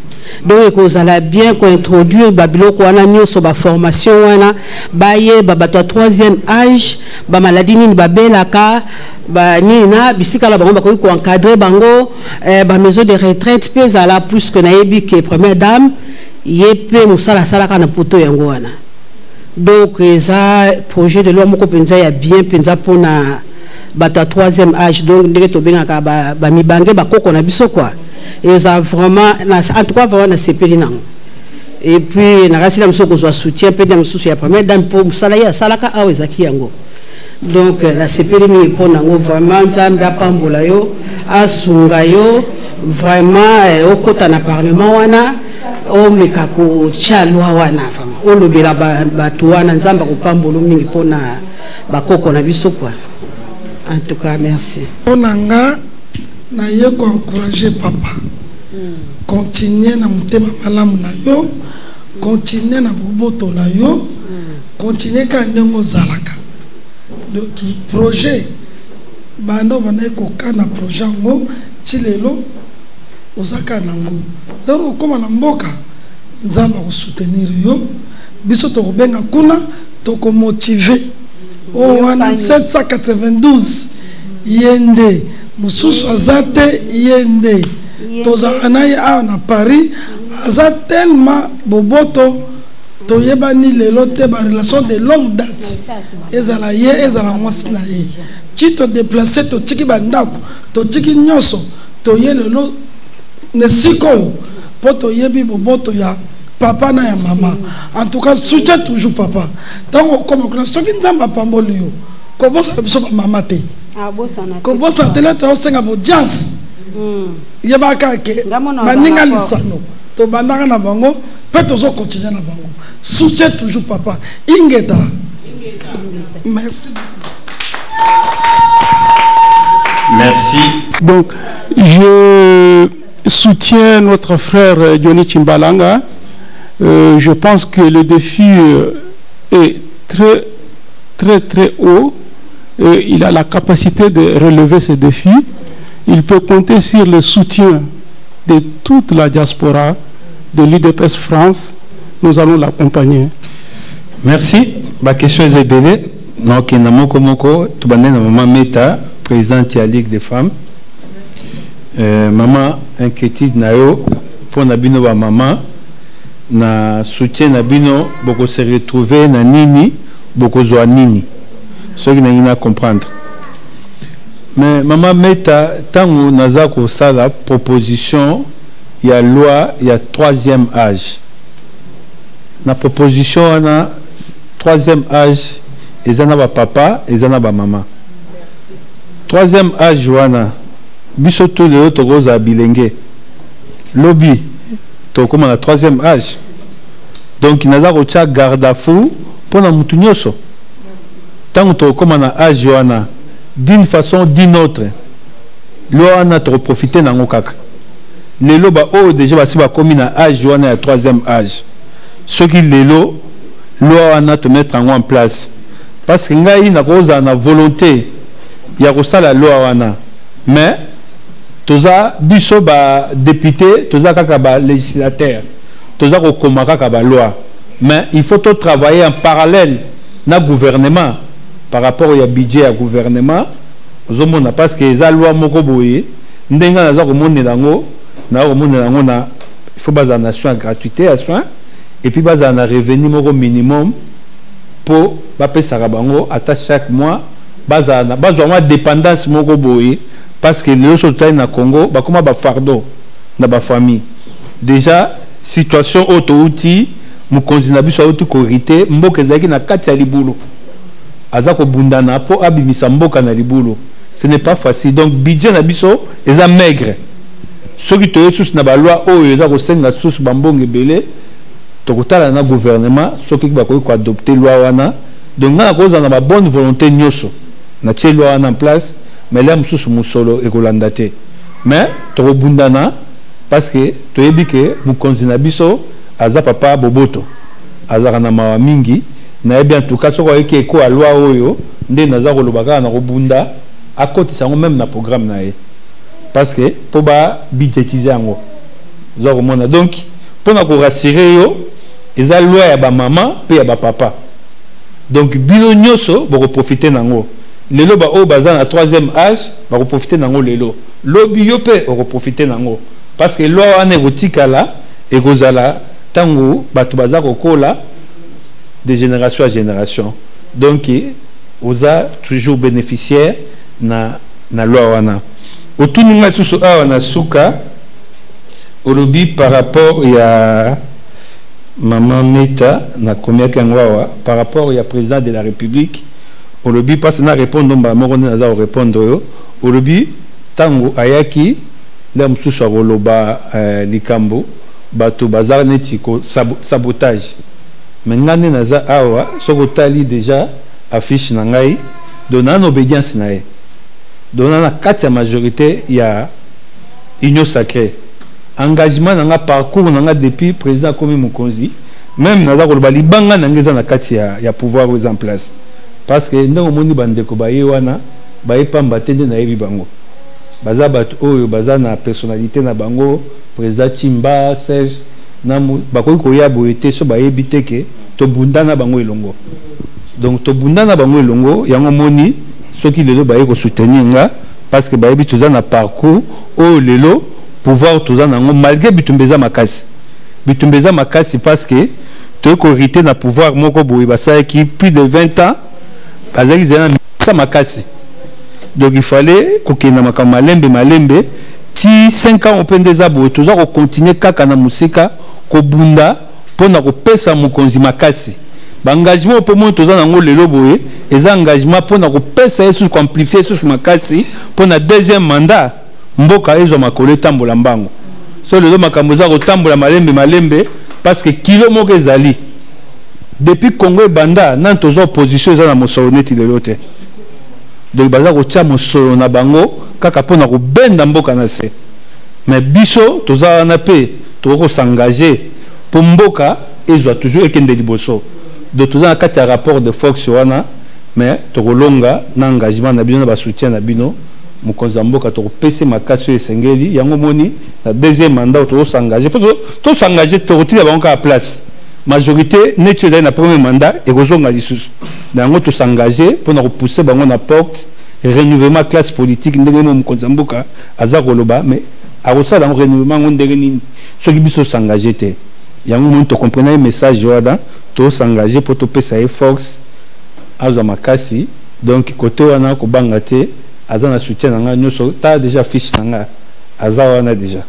Donc ekozala bien ko introduire ba biloko wana nyoso ba formation wana baye ba bato 3e âge ba maladie nini babelaka ba nina bisika la bango ba ko encadrer bango ba maison de retraite pesa la plus que na yebi que première dame yepe musala sala kana poto yango wana. Donc ça projet de loi moko penza ya bien penza pona bata 3e âge donc ndenge to bengaka ba mibange ba koko na biso quoi et ça vraiment en tout cas vraiment na sepeli nango et puis na kasi na biso ko zo soutien pe na biso ya première dame pour musala ya salaka awe zaki yango donc la sepeli mi pona ngo vraiment nzambe apambola yo asunga yo vraiment okota na parlement wana o mekako chalwa wana vraiment o lobela bato wana nzamba kopambolo mingi pona bakoko na biso quoi. En tout cas merci onanga na ye ko encourager papa continuer na mutema malamu na yo continuer na boboto na yo continuer ka ndongo zalaka donc projet bando bana ko kana projet ngo chilelo osaka nango donc koma na mboka nzamba ko soutenir yo biso to benga kuna to ko motiver o wana 792 yende mususu azate yende toza anaye a na Paris aza tellement boboto to yebani lelo te ba relation de longue date ezala ye ezala mwasi na ye chito déplacer to tiki bandako to tiki nyoso to ye lelo ne sikoyo poto yebi boboto ya papa na ya mama. En tout cas soutien toujours papa tant comme on soki nzamba pamboli yo ko bosa biso mama te ko bosa tele to senga audience yebaka ke maninga lisano to bandaka na bango pe to zo continuer na bango soutien toujours papa ingeta merci. Merci. Donc je soutiens notre frère Johnny Chimbalanga. Je pense que le défi est très haut. Il a la capacité de relever ce défi. Il peut compter sur le soutien de toute la diaspora de l'UDPS France. Nous allons l'accompagner. Merci. Ma question est belle. Donc, Moko, tout maman Meta, présidente de la Ligue des femmes. Maman inquiétude nayo pour nabino ba maman na soutien nabino beaucoup se retrouver na nini beaucoup zo nini ce qui n'a comprendre mais maman Meta tango naza ko sala proposition il y a loi il y a 3e âge na proposition na 3e âge ezana ba papa ezana ba maman 3e âge wana biso tous les autres roses à bilenge lobby to comme la 3e âge donc il n'a pas garde à fou pour la mutunyoso tant que comme on a âge wana d'une façon d'une autre l'on a trop profité dans ngokaka les loba oh déjà ba si ba comme na âge wana 3e âge ce qui les l'on a te mettre en place parce que ngai na koza na volonté ya ko sala loi wana mais toza biso ba député toza kaka ba législateur toza ko komaka ka ba loi mais il faut tout travailler en parallèle na gouvernement par rapport au budget à gouvernement ozomona parce que eza loi moko boye ndenga naza ko monela ngo na ko monela ngo na il faut baza nation gratuité à soin et puis baza na revenu moko minimum pour ba pesa bango à chaque mois baza na dépendance moko boye parce que les autres na Congo ba comment ba fardeau na ba famille déjà situation auto outil mokonzi na biso auti korite mboka ezalaki na kati ya libulu aza kobundana po abimisa mboka na libulu. Ce n'est pas facile. Donc budget na biso eza maigre. Soki toye susu na balwa oyo eza kosenga susu bambonge belé tokotala na gouvernement soki bakoki ko adopter loi wana. Donc na koza na ba bonne volonté nyoso na tie loi wana en place mais là mususu musolo ekolanda te. Mais tokobundana parce que toyebi ke mokonzi na biso aza papa boboto azaka na mawa mingi na yebi en tout cas soko eke ko a loi oyo nde naza kolobaka na kobunda akotisa ngo même na programme na ye parce que po ba budgetiser yango zo komona. Donc pona ko rassurer yo eza loi ya ba maman pe ya ba papa. Donc bino nyoso boko profiter nango lelo ba o baza na 3e âge bako profiter nango lelo lobi yo pe bako profiter nango parce que loi wana ekotikala ekozala tango bato baza kokola de génération à génération. Donc oza toujours bénéficiaire na loi wana. Otununga tuso awa na suka olobi par rapport ya maman Meta na komiaka ngwawa par rapport ya président de la République olobi parce na répondre mba moko na répondre yo olobi tango ayaki la msusu akoloba likambo bato bazar neti ko sabotage maintenant naza awa soko tali déjà affiche na ngai donnant obédience na ye donnant la 4 majorité ya union sacrée engagement na nga parcours na nga depuis président comme mokonzi même naza koloba libanga na ngeza na kati ya pouvoir en place parce que ndongo moni bandeko baye wana baye pamba tende na yebi bango baza bato oyo baza na personnalité na bango président Chimba Serge na bakoki koya boyete so bayebi teke to bundana bango elongo. Donc to bundana bango elongo yango moni soki lelo baye ko soutenir nga parce que bayebi toza na parcours oyo lelo pouvoir toza nango malgré bitumbeza makasi parce que to ko hérité na pouvoir moko boye basaya qui plus de 20 ans bazaki zena sa makasi. Donc il fallait kokena makama malembe ti 5 ans open des abo toza ko continuer kaka na musika ko bunda pona ko pesa mokonzi makasi ba engagement po mo toza nango lelo boye eza engagement pona ko pesa yesu ko amplifier sous makasi pona deuxième mandat mboka ezo makolo tambola mbango so lelo makambo za ko tambola malembe parce que kilo moko ezali depuis Congo banda nan toza opposition eza na mosolo neti lelo te. Donc baza ko tia mosolo na bango kaka pona ko benda mboka na se mais biso toza na pe to ko s'engager pour mboka ezwa toujours ekende liboso. Donc toza na kati ya rapport de force wana mais to kolonga na engagement na bino na ba soutien na bino mokonza mboka to pese makasi esengeli yango moni na deuxième mandat to s'engager to s'engager to retirer bango à place majorité neti dans le premier mandat et kozonga lisusu nango to s'engager pour na repousser bango na porte renouvellement classe politique ndenge mo mokonza mboka aza koloba mais akosala ngo renouvellement ngo ndenge nini soki biso s'engager te yango mo to comprendre message wada to s'engager pour to pesa force aza makasi. Donc côté wana ko banga te aza na soutien nga nyoso ta déjà fiche nga aza wana déjà.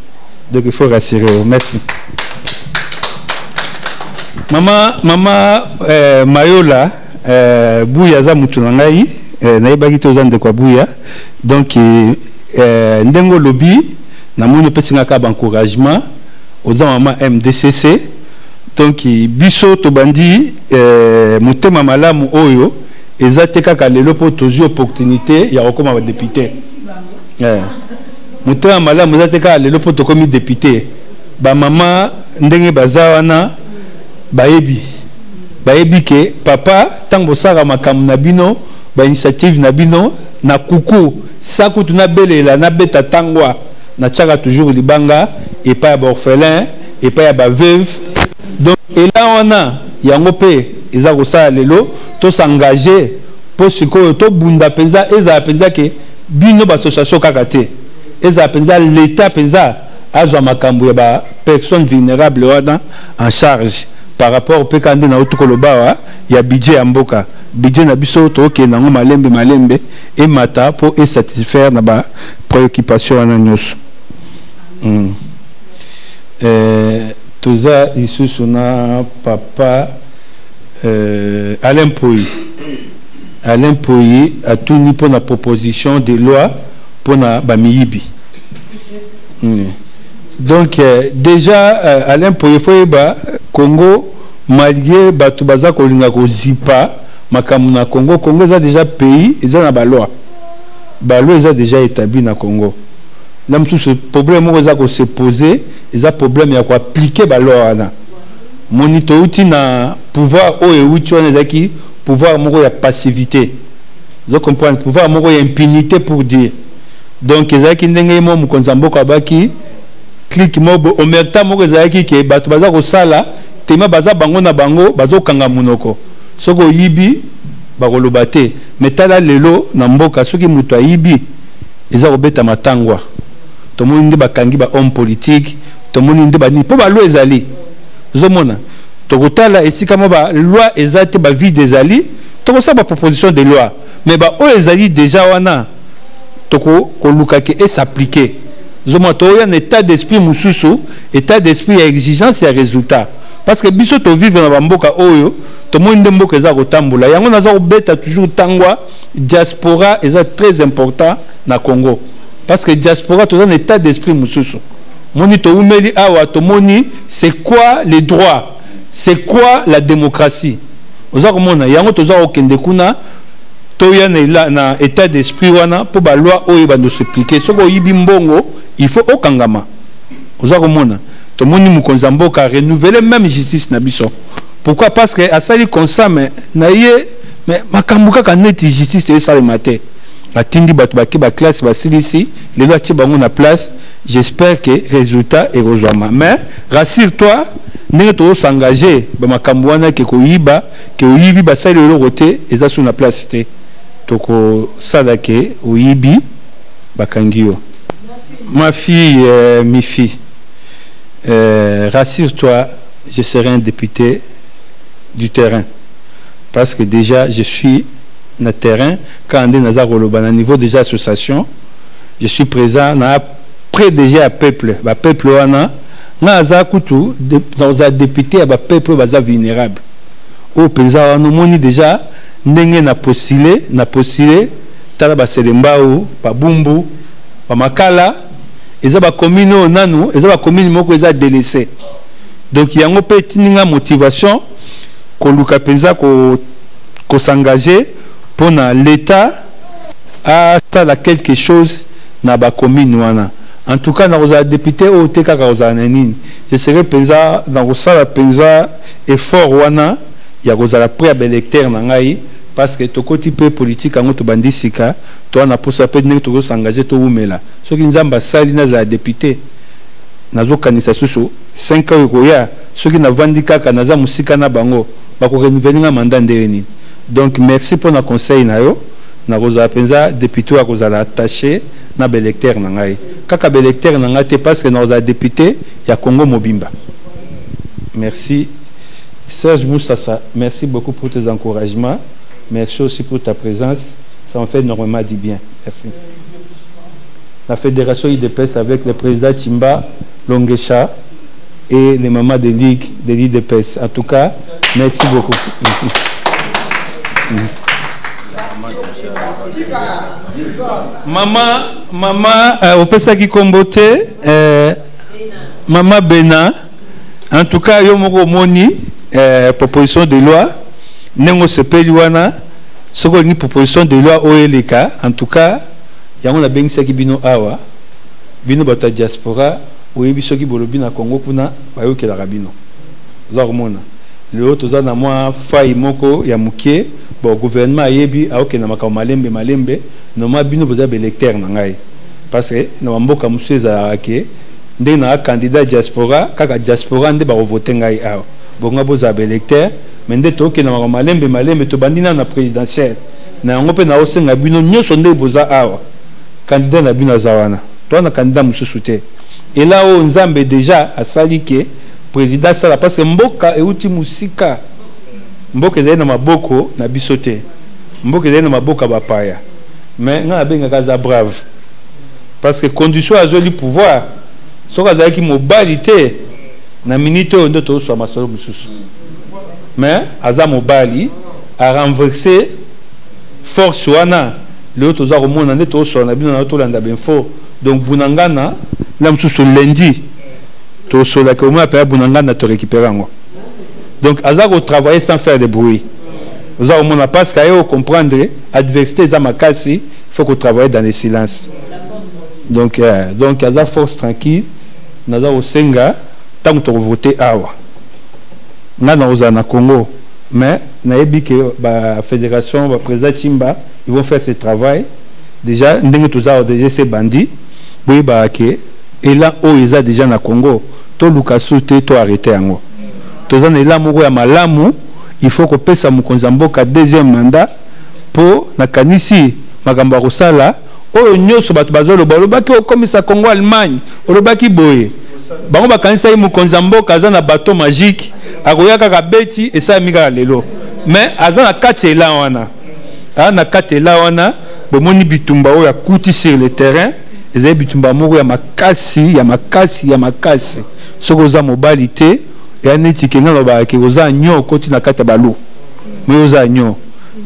Donc il faut rassurer. Merci. Mama Mayola buya za mutu na ngai na yebaki to za ndeko buya. Donc ndengo lobby na moni pesinga ka encouragement aux mama MDCC. Donc biso to bandi mutema malamu oyo ezate kaka lelo po tozi opportunité ya kokoma ba député. Mutema malamu ezate kaka lelo po to komi député. Ba mama ndenge bazawana bayebi ke papa tango sara makam na bino ba initiative na bino na kuku saku tuna belela na beta tangwa na tchaka toujours libanga et pas ba orphelin et pas ba veuve. Donc et là on a yango pe eza ko sala lelo to s'engager pour ce que to bunda penza eza penza ke bino ba association kakate eza penza l'état penza azwa makambo ya ba personnes vulnérables wana en charge par rapport au pécandé na otukoloba ya budget ya mboka budget na biso to ke nango malembe et mata pour satisfaire na ba préoccupation wana nyos. toza lisusu na papa Alain Poyi. Alain Poyi a tuni pour la proposition de loi pour la Bamiyibi. Donc déjà Alain Poyi faut Congo malgré batu baza kolinga ko zipa makamu na Congo est déjà pays ils ont la loi. La loi est déjà établie na Congo. Même tout ce problème que se poser, ils ont problème à appliquer la loi na. Monito outil na pouvoir o et outil on est qui pouvoir moko ya passivité. Vous comprenez pouvoir moko ya impunité pour dire. Donc ezaki ndenge mo mukonzambo ka baki clic mobo omerta moko ezaki ke batu baza ko sala tema baza bango na bango bazo kanga munoko. Soko yibi bakoloba te metala lelo na mboka soki mutu ayibi eza kobeta matangwa. Tomoni nde bakangi ba homme politique, tomoni nde bani po ba loi ezali. Zomona tokotala esika mo ba loi ezate ba vie des ali tokosa ba proposition de loi mais ba o ezali déjà wana toko koluka ke et s'appliquer. Zomona to ya un état d'esprit mususu, état d'esprit ya exigence ya résultat parce que biso to vivre na mboka oyo to monde mboka eza kotambola yango naza kobeta toujours tangwa diaspora eza très important na Congo parce que diaspora to un état d'esprit mususu moni to umeli awa to moni c'est quoi les droits, c'est quoi la démocratie oza komona yango to za okende kuna to ya na état d'esprit wana po ba loi oyo ba no s'appliquer soko yibi mbongo il faut okangama oza komona to moni mukonza mboka renouveler même justice na biso. Pourquoi? Parce que à sali constat mais na ye mais makambuka ka net justice te sali maté atindi batu baki ba classe ba silisi les lois ti bango na place. J'espère que résultat est rejoint mais rassure-toi ndenge to s'engager ba makambu wana ke ko yiba ke oyibi ba sali lo côté eza sur na place te toko sala ke oyibi bakangio. Ma fille Mifi, rassure-toi, je serai un député du terrain. Parce que déjà, je suis dans le terrain. Quand on est dans le niveau déjà association, je suis présent près déjà à peuple. Le peuple, on a député, le peuple est vulnérable. Au présent, on a déjà postulé, Talaba Selembao, Bumbu, Makala. Ils ont commune au nanou, ils ont commune moko ils ont délaissé. Donc il y a une petite motivation qu'on s'engager pour l'État à faire quelque chose dans la commune. En tout cas, dans les députés au TK, je serai présent dans le effort wana, il y a prêt à l'électeur parce que tout côté politique en tout bandisika toi na pour ça peut venir tout s'engager tout umela ce qui nous a sali na za député nazo kanisa susu 5 ans koya ce qui na vandika kana za musika na bango ba ko renouveler mandat ndeni. Donc merci pour na conseil na yo na roza penza député a kozala attaché na électeur na ngai kaka électeur na ngate parce que na roza député ya Congo Mobimba. Merci Serge Moussassa, merci beaucoup pour tes encouragements. Merci aussi pour ta présence. Ça en fait énormément du bien. Merci. La fédération IDPS avec le président Chimba Longesha et les mamans de Ligue de l'IDPS. En tout cas, merci beaucoup. Maman, au Pessa qui combote, Maman Bena, en tout cas, Yomoko Moni, proposition de loi. Nengo sepeli wana soko ni proposition de loi OLK en tout cas yango na bengisa ki bino awa bino bata diaspora oyebi soki bolobi na Congo kuna bayokela rabino za komona leo toza na mwa fai moko ya mukie bon gouvernement ayebi aokena makao malembe noma bino boza belecteur na ngai parce que na mboka museza ake ndenge na candidat diaspora kaka diaspora nde ba voter ngai awa bonga boza belecteur mais toke na malembe to bandina na présidentielle na ngope na osenga bino nyoso nde boza awa candidat na bino zawana to na candidat mususu te et là on nzambe déjà asali ke président sala parce que mboka euti musika mboka ezali na maboko na biso te mboka ezali na maboka bapaya mais nga benga kaza brave parce que condition azoli pouvoir soka azali ki mobalité na minute oyo nde tozoswa masolo mosusu mais aza mobali arenverse force wana lelo toza komona nde tozosola na bino na tolanda benfo donc bunangana la mosusu lundi tosolaki omona mpe bunangana torécupere yango donc aza kotravailler sans faire de bruit oza komona parce que aye comprendre adversité eza makasi il faut kotravailler dans le silence donc aza force tranquille naza kosenga ntango tokovote awa nga na kozala na Congo mais nayebi ke bafédération baprésident Chimba ils vont faire ce travail déjà ndenge toza déjà ces bandits boyeba ke ela oyo eza déjà na Congo toluka su te to arrêter yango toza na ela moko ya malamu il faut kopesa mokonzi ya mboka deuxième mandat po nakanisi makambo ya kosala oyo nyonso bato bazoloba olobaki okomisa Congo Allemagne olobaki boye bango bakanisa ye mokonzi ya mboka aza na bateau magique akoya kaka beti esalami kaka lelo mais aza na kati ela wana na kati ela wana bomoni bitumba oyo akuti sur le terrain ezali bitumba moko ya makasi soki oza mobali te ya neti kenga lobaki oza nyo okoti na kati ya balu mais oza nyo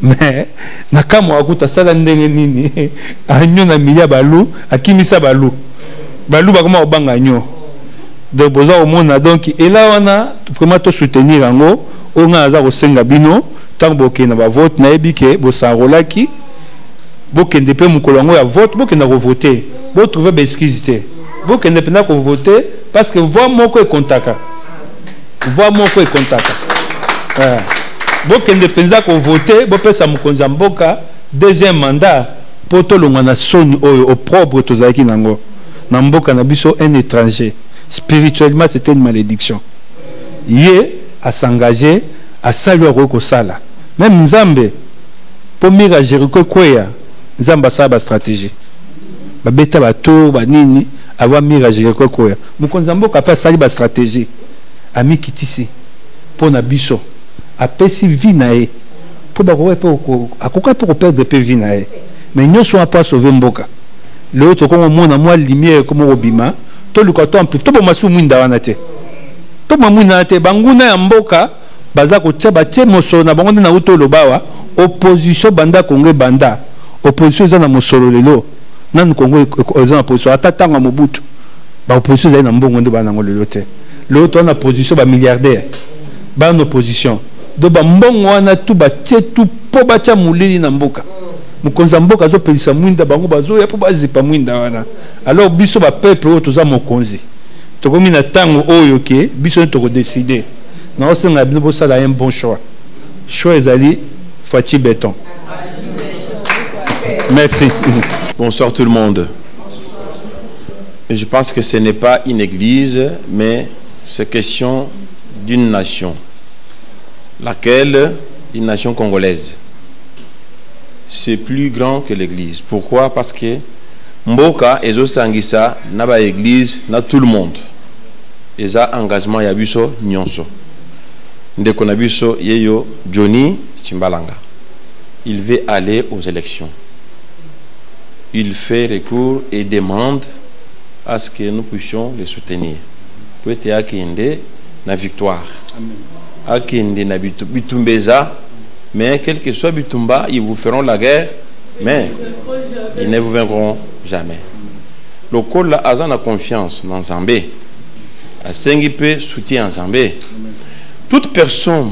mais nakamwa akuta sala ndenge nini anyo na milia balu akimisa balu bakoma obanga nyo donc boza omona donc ela wana vraiment to soutenir yango onga aza kosenga bino tango bokenda ba vote nayebi ke bosanrolaki bokende mpe mokolo yango ya vote bokenda kovote botrouve baexcuse te bokende mpena kovote parce que voix moko ekontaka bokende mpenza kovote bopesa mokonzi ya mboka deuxième mandat mpo tolongwa na soni oyo opprobre tozalaki nango na mboka na biso un étranger spirituellement c'était une malédiction ye à s'engager à saluer akoki kosala même nzambe mpo mira Jéricho ekweya nzambe asala bastratégie babeta batour banini avoir mira Jéricho ekweya mokonzi ya mboka mpe asali bastratégie amikitisi mpo na biso apesi vie na ye mpo akoka mpe koperdre mpe vie na ye mais nyonso wana mpo asauve mboka lelo tokomomona mwa lumière ekoma kobima toluka tobomasi mwinda wana te banguna ya mboka baza kotia batie mosolo na bango nde nauti oloba awa opposition banda Congo banda opposition eza na mosolo lelo nanu Congo eza na opposition ata ntango ya Mobutu baopposition ezali na mbongo nde bana nango lelo te lelo toza na position bamilliardaire bana opposition do bambongo wana tu batie tu mpo batia molili na mboka mokonzi ya mboka azopelisa mwinda bango bazoya mpo bazipa mwinda wana alors biso bapeuple oyo toza mokonzi tokomi na ntango oyo ke biso nde tokodeside naosenga bino bosala un bon choix ezali Fachi Béton. Merci. Bonsoir tout le monde. Je pense que ce n'est pas une église, mais c'est question d'une nation, laquelle, une nation congolaise. C'est plus grand que l'église. Pourquoi? Parce que Mboka ezo sangisa na ba église na tout le monde. Eza engagement ya biso nyonso. Ndeko na biso yeyo Johnny Chimbalanga. Il veut aller aux élections. Il fait recours et demande à ce que nous puissions le soutenir. Peut-être akinde na victoire. Akinde na bitumbeza. Mais quel que soit Bitumba, ils vous feront la guerre, mais ils ne vous vaincront jamais. Le col a la confiance dans Zambé. La Sengipe soutient Zambé. Toute personne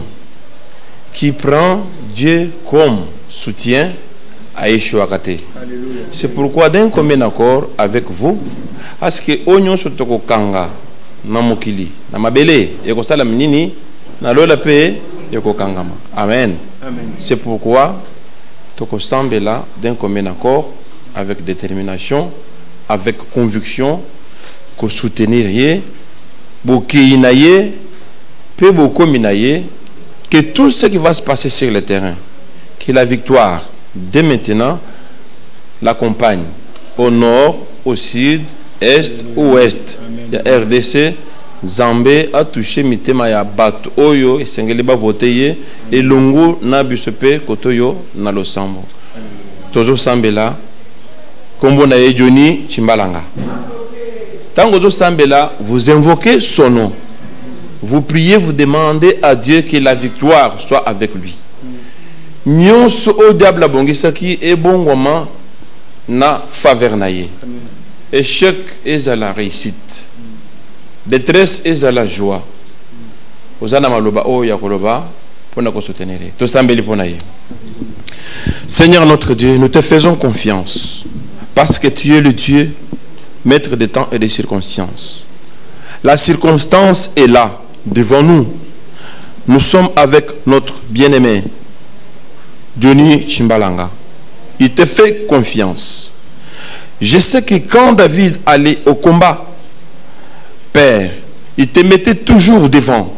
qui prend Dieu comme soutien a échoué à côté. C'est pourquoi d'un commun accord avec vous, à ce que Onyon Sotoko Kanga, Namokili, Namabele, Yekosala Minini, Nalola Pe, Yekokangama. Amen. C'est pourquoi Toko Sambela d'un commun accord, avec détermination, avec conviction, que soutenir Bokéinaye, peu beaucoup minaye, que tout ce qui va se passer sur le terrain, que la victoire dès maintenant l'accompagne au nord, au sud, est, ouest. Il y a RDC. Zambé a touché mitema ya bato oyo esengeli ba voter et longo na bisope kotoyo na losambo tozo sambela kombo na Johnny Chimbalanga. Tango to sambela vous invoquez son nom vous priez, vous demandez à Dieu que la victoire soit avec lui. Nyonso o diable bongisaki et bongoma na faveur naye. Échec est à la réussite. Détresse est à la joie. Osana maloba o yakoloba pona ko soutenir. To sambeli pona ye. Seigneur notre Dieu, nous te faisons confiance parce que tu es le Dieu maître des temps et des circonstances. La circonstance est là, devant nous. Nous sommes avec notre bien-aimé, Johnny Chimbalanga. Il te fait confiance. Je sais que quand David allait au combat, Père, il te mettait toujours devant.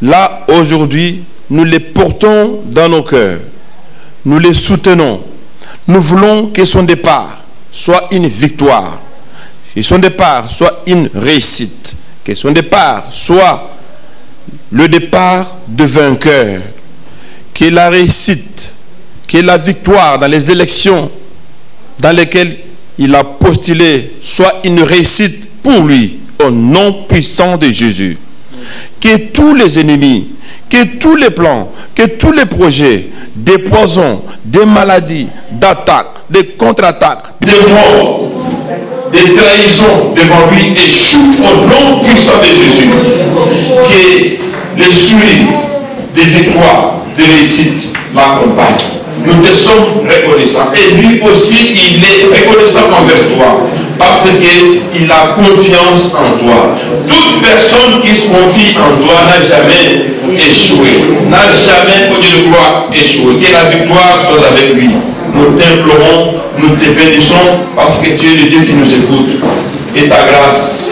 Là, aujourd'hui, nous les portons dans nos cœurs. Nous les soutenons. Nous voulons que son départ soit une victoire. Que son départ soit une réussite. Que son départ soit le départ de vainqueur. Que la réussite, que la victoire dans les élections dans lesquelles il a postulé soit une réussite pour lui, au nom puissant de Jésus. Que tous les ennemis, que tous les plans, que tous les projets, des poisons, des maladies, d'attaques, des contre-attaques, des morts, des trahisons devant lui échouent au nom puissant de Jésus. Que les suites des victoires, de réussite l'accompagnent. Nous te sommes reconnaissants. Et lui aussi, il est reconnaissant envers toi. Parce qu'il a confiance en toi. Toute personne qui se confie en toi n'a jamais échoué. N'a jamais, au Dieu de gloire, échoué. Que la victoire soit avec lui. Nous t'implorons, nous te bénissons parce que tu es le Dieu qui nous écoute. Et ta grâce,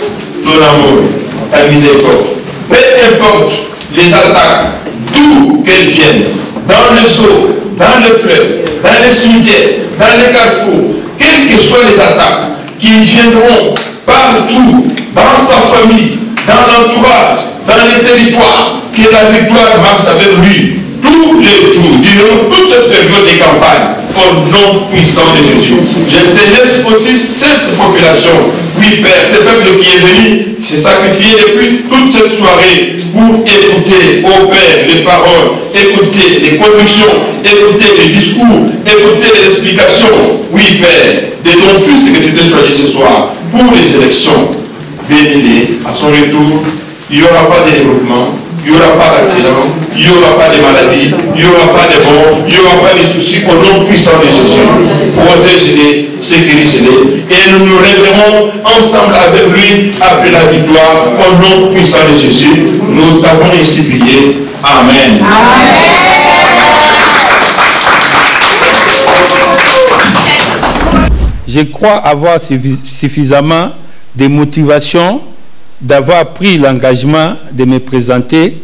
ton amour, ta miséricorde. Peu importe les attaques, d'où qu'elles viennent, dans le seau, dans le fleuve, dans les cimetières, dans les carrefours, quelles que soient les attaques qui viendront partout, dans sa famille, dans l'entourage, dans les territoires, que la victoire marche avec lui tous les jours, durant toute cette période de campagne, au nom puissant de Jésus. Je te laisse aussi cette population. Oui, Père, ce peuple qui est venu s'est sacrifié depuis toute cette soirée pour écouter, au Père, les paroles, écouter les convictions, écouter les discours, écouter les explications. Oui, Père, de ton Fils que tu t'es choisi ce soir pour les élections. Bénis-les à son retour. Il n'y aura pas de développement. Il n'y aura pas d'accident, il n'y aura pas de maladie, il n'y aura pas de bombes, il n'y aura pas de soucis au nom puissant de Jésus. Protège-les, sécurise-les. Et nous nous référons ensemble avec lui après la victoire au nom puissant de Jésus. Nous t'avons ainsi prié. Amen. Je crois avoir suffisamment de motivation d'avoir pris l'engagement de me présenter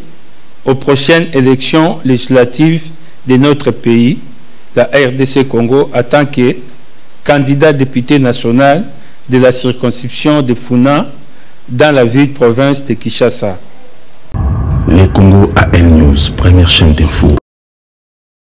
aux prochaines élections législatives de notre pays, la RDC Congo, en tant que candidat député national de la circonscription de Funa dans la ville-province de Kinshasa. Les Congo AL News, première chaîne d'info.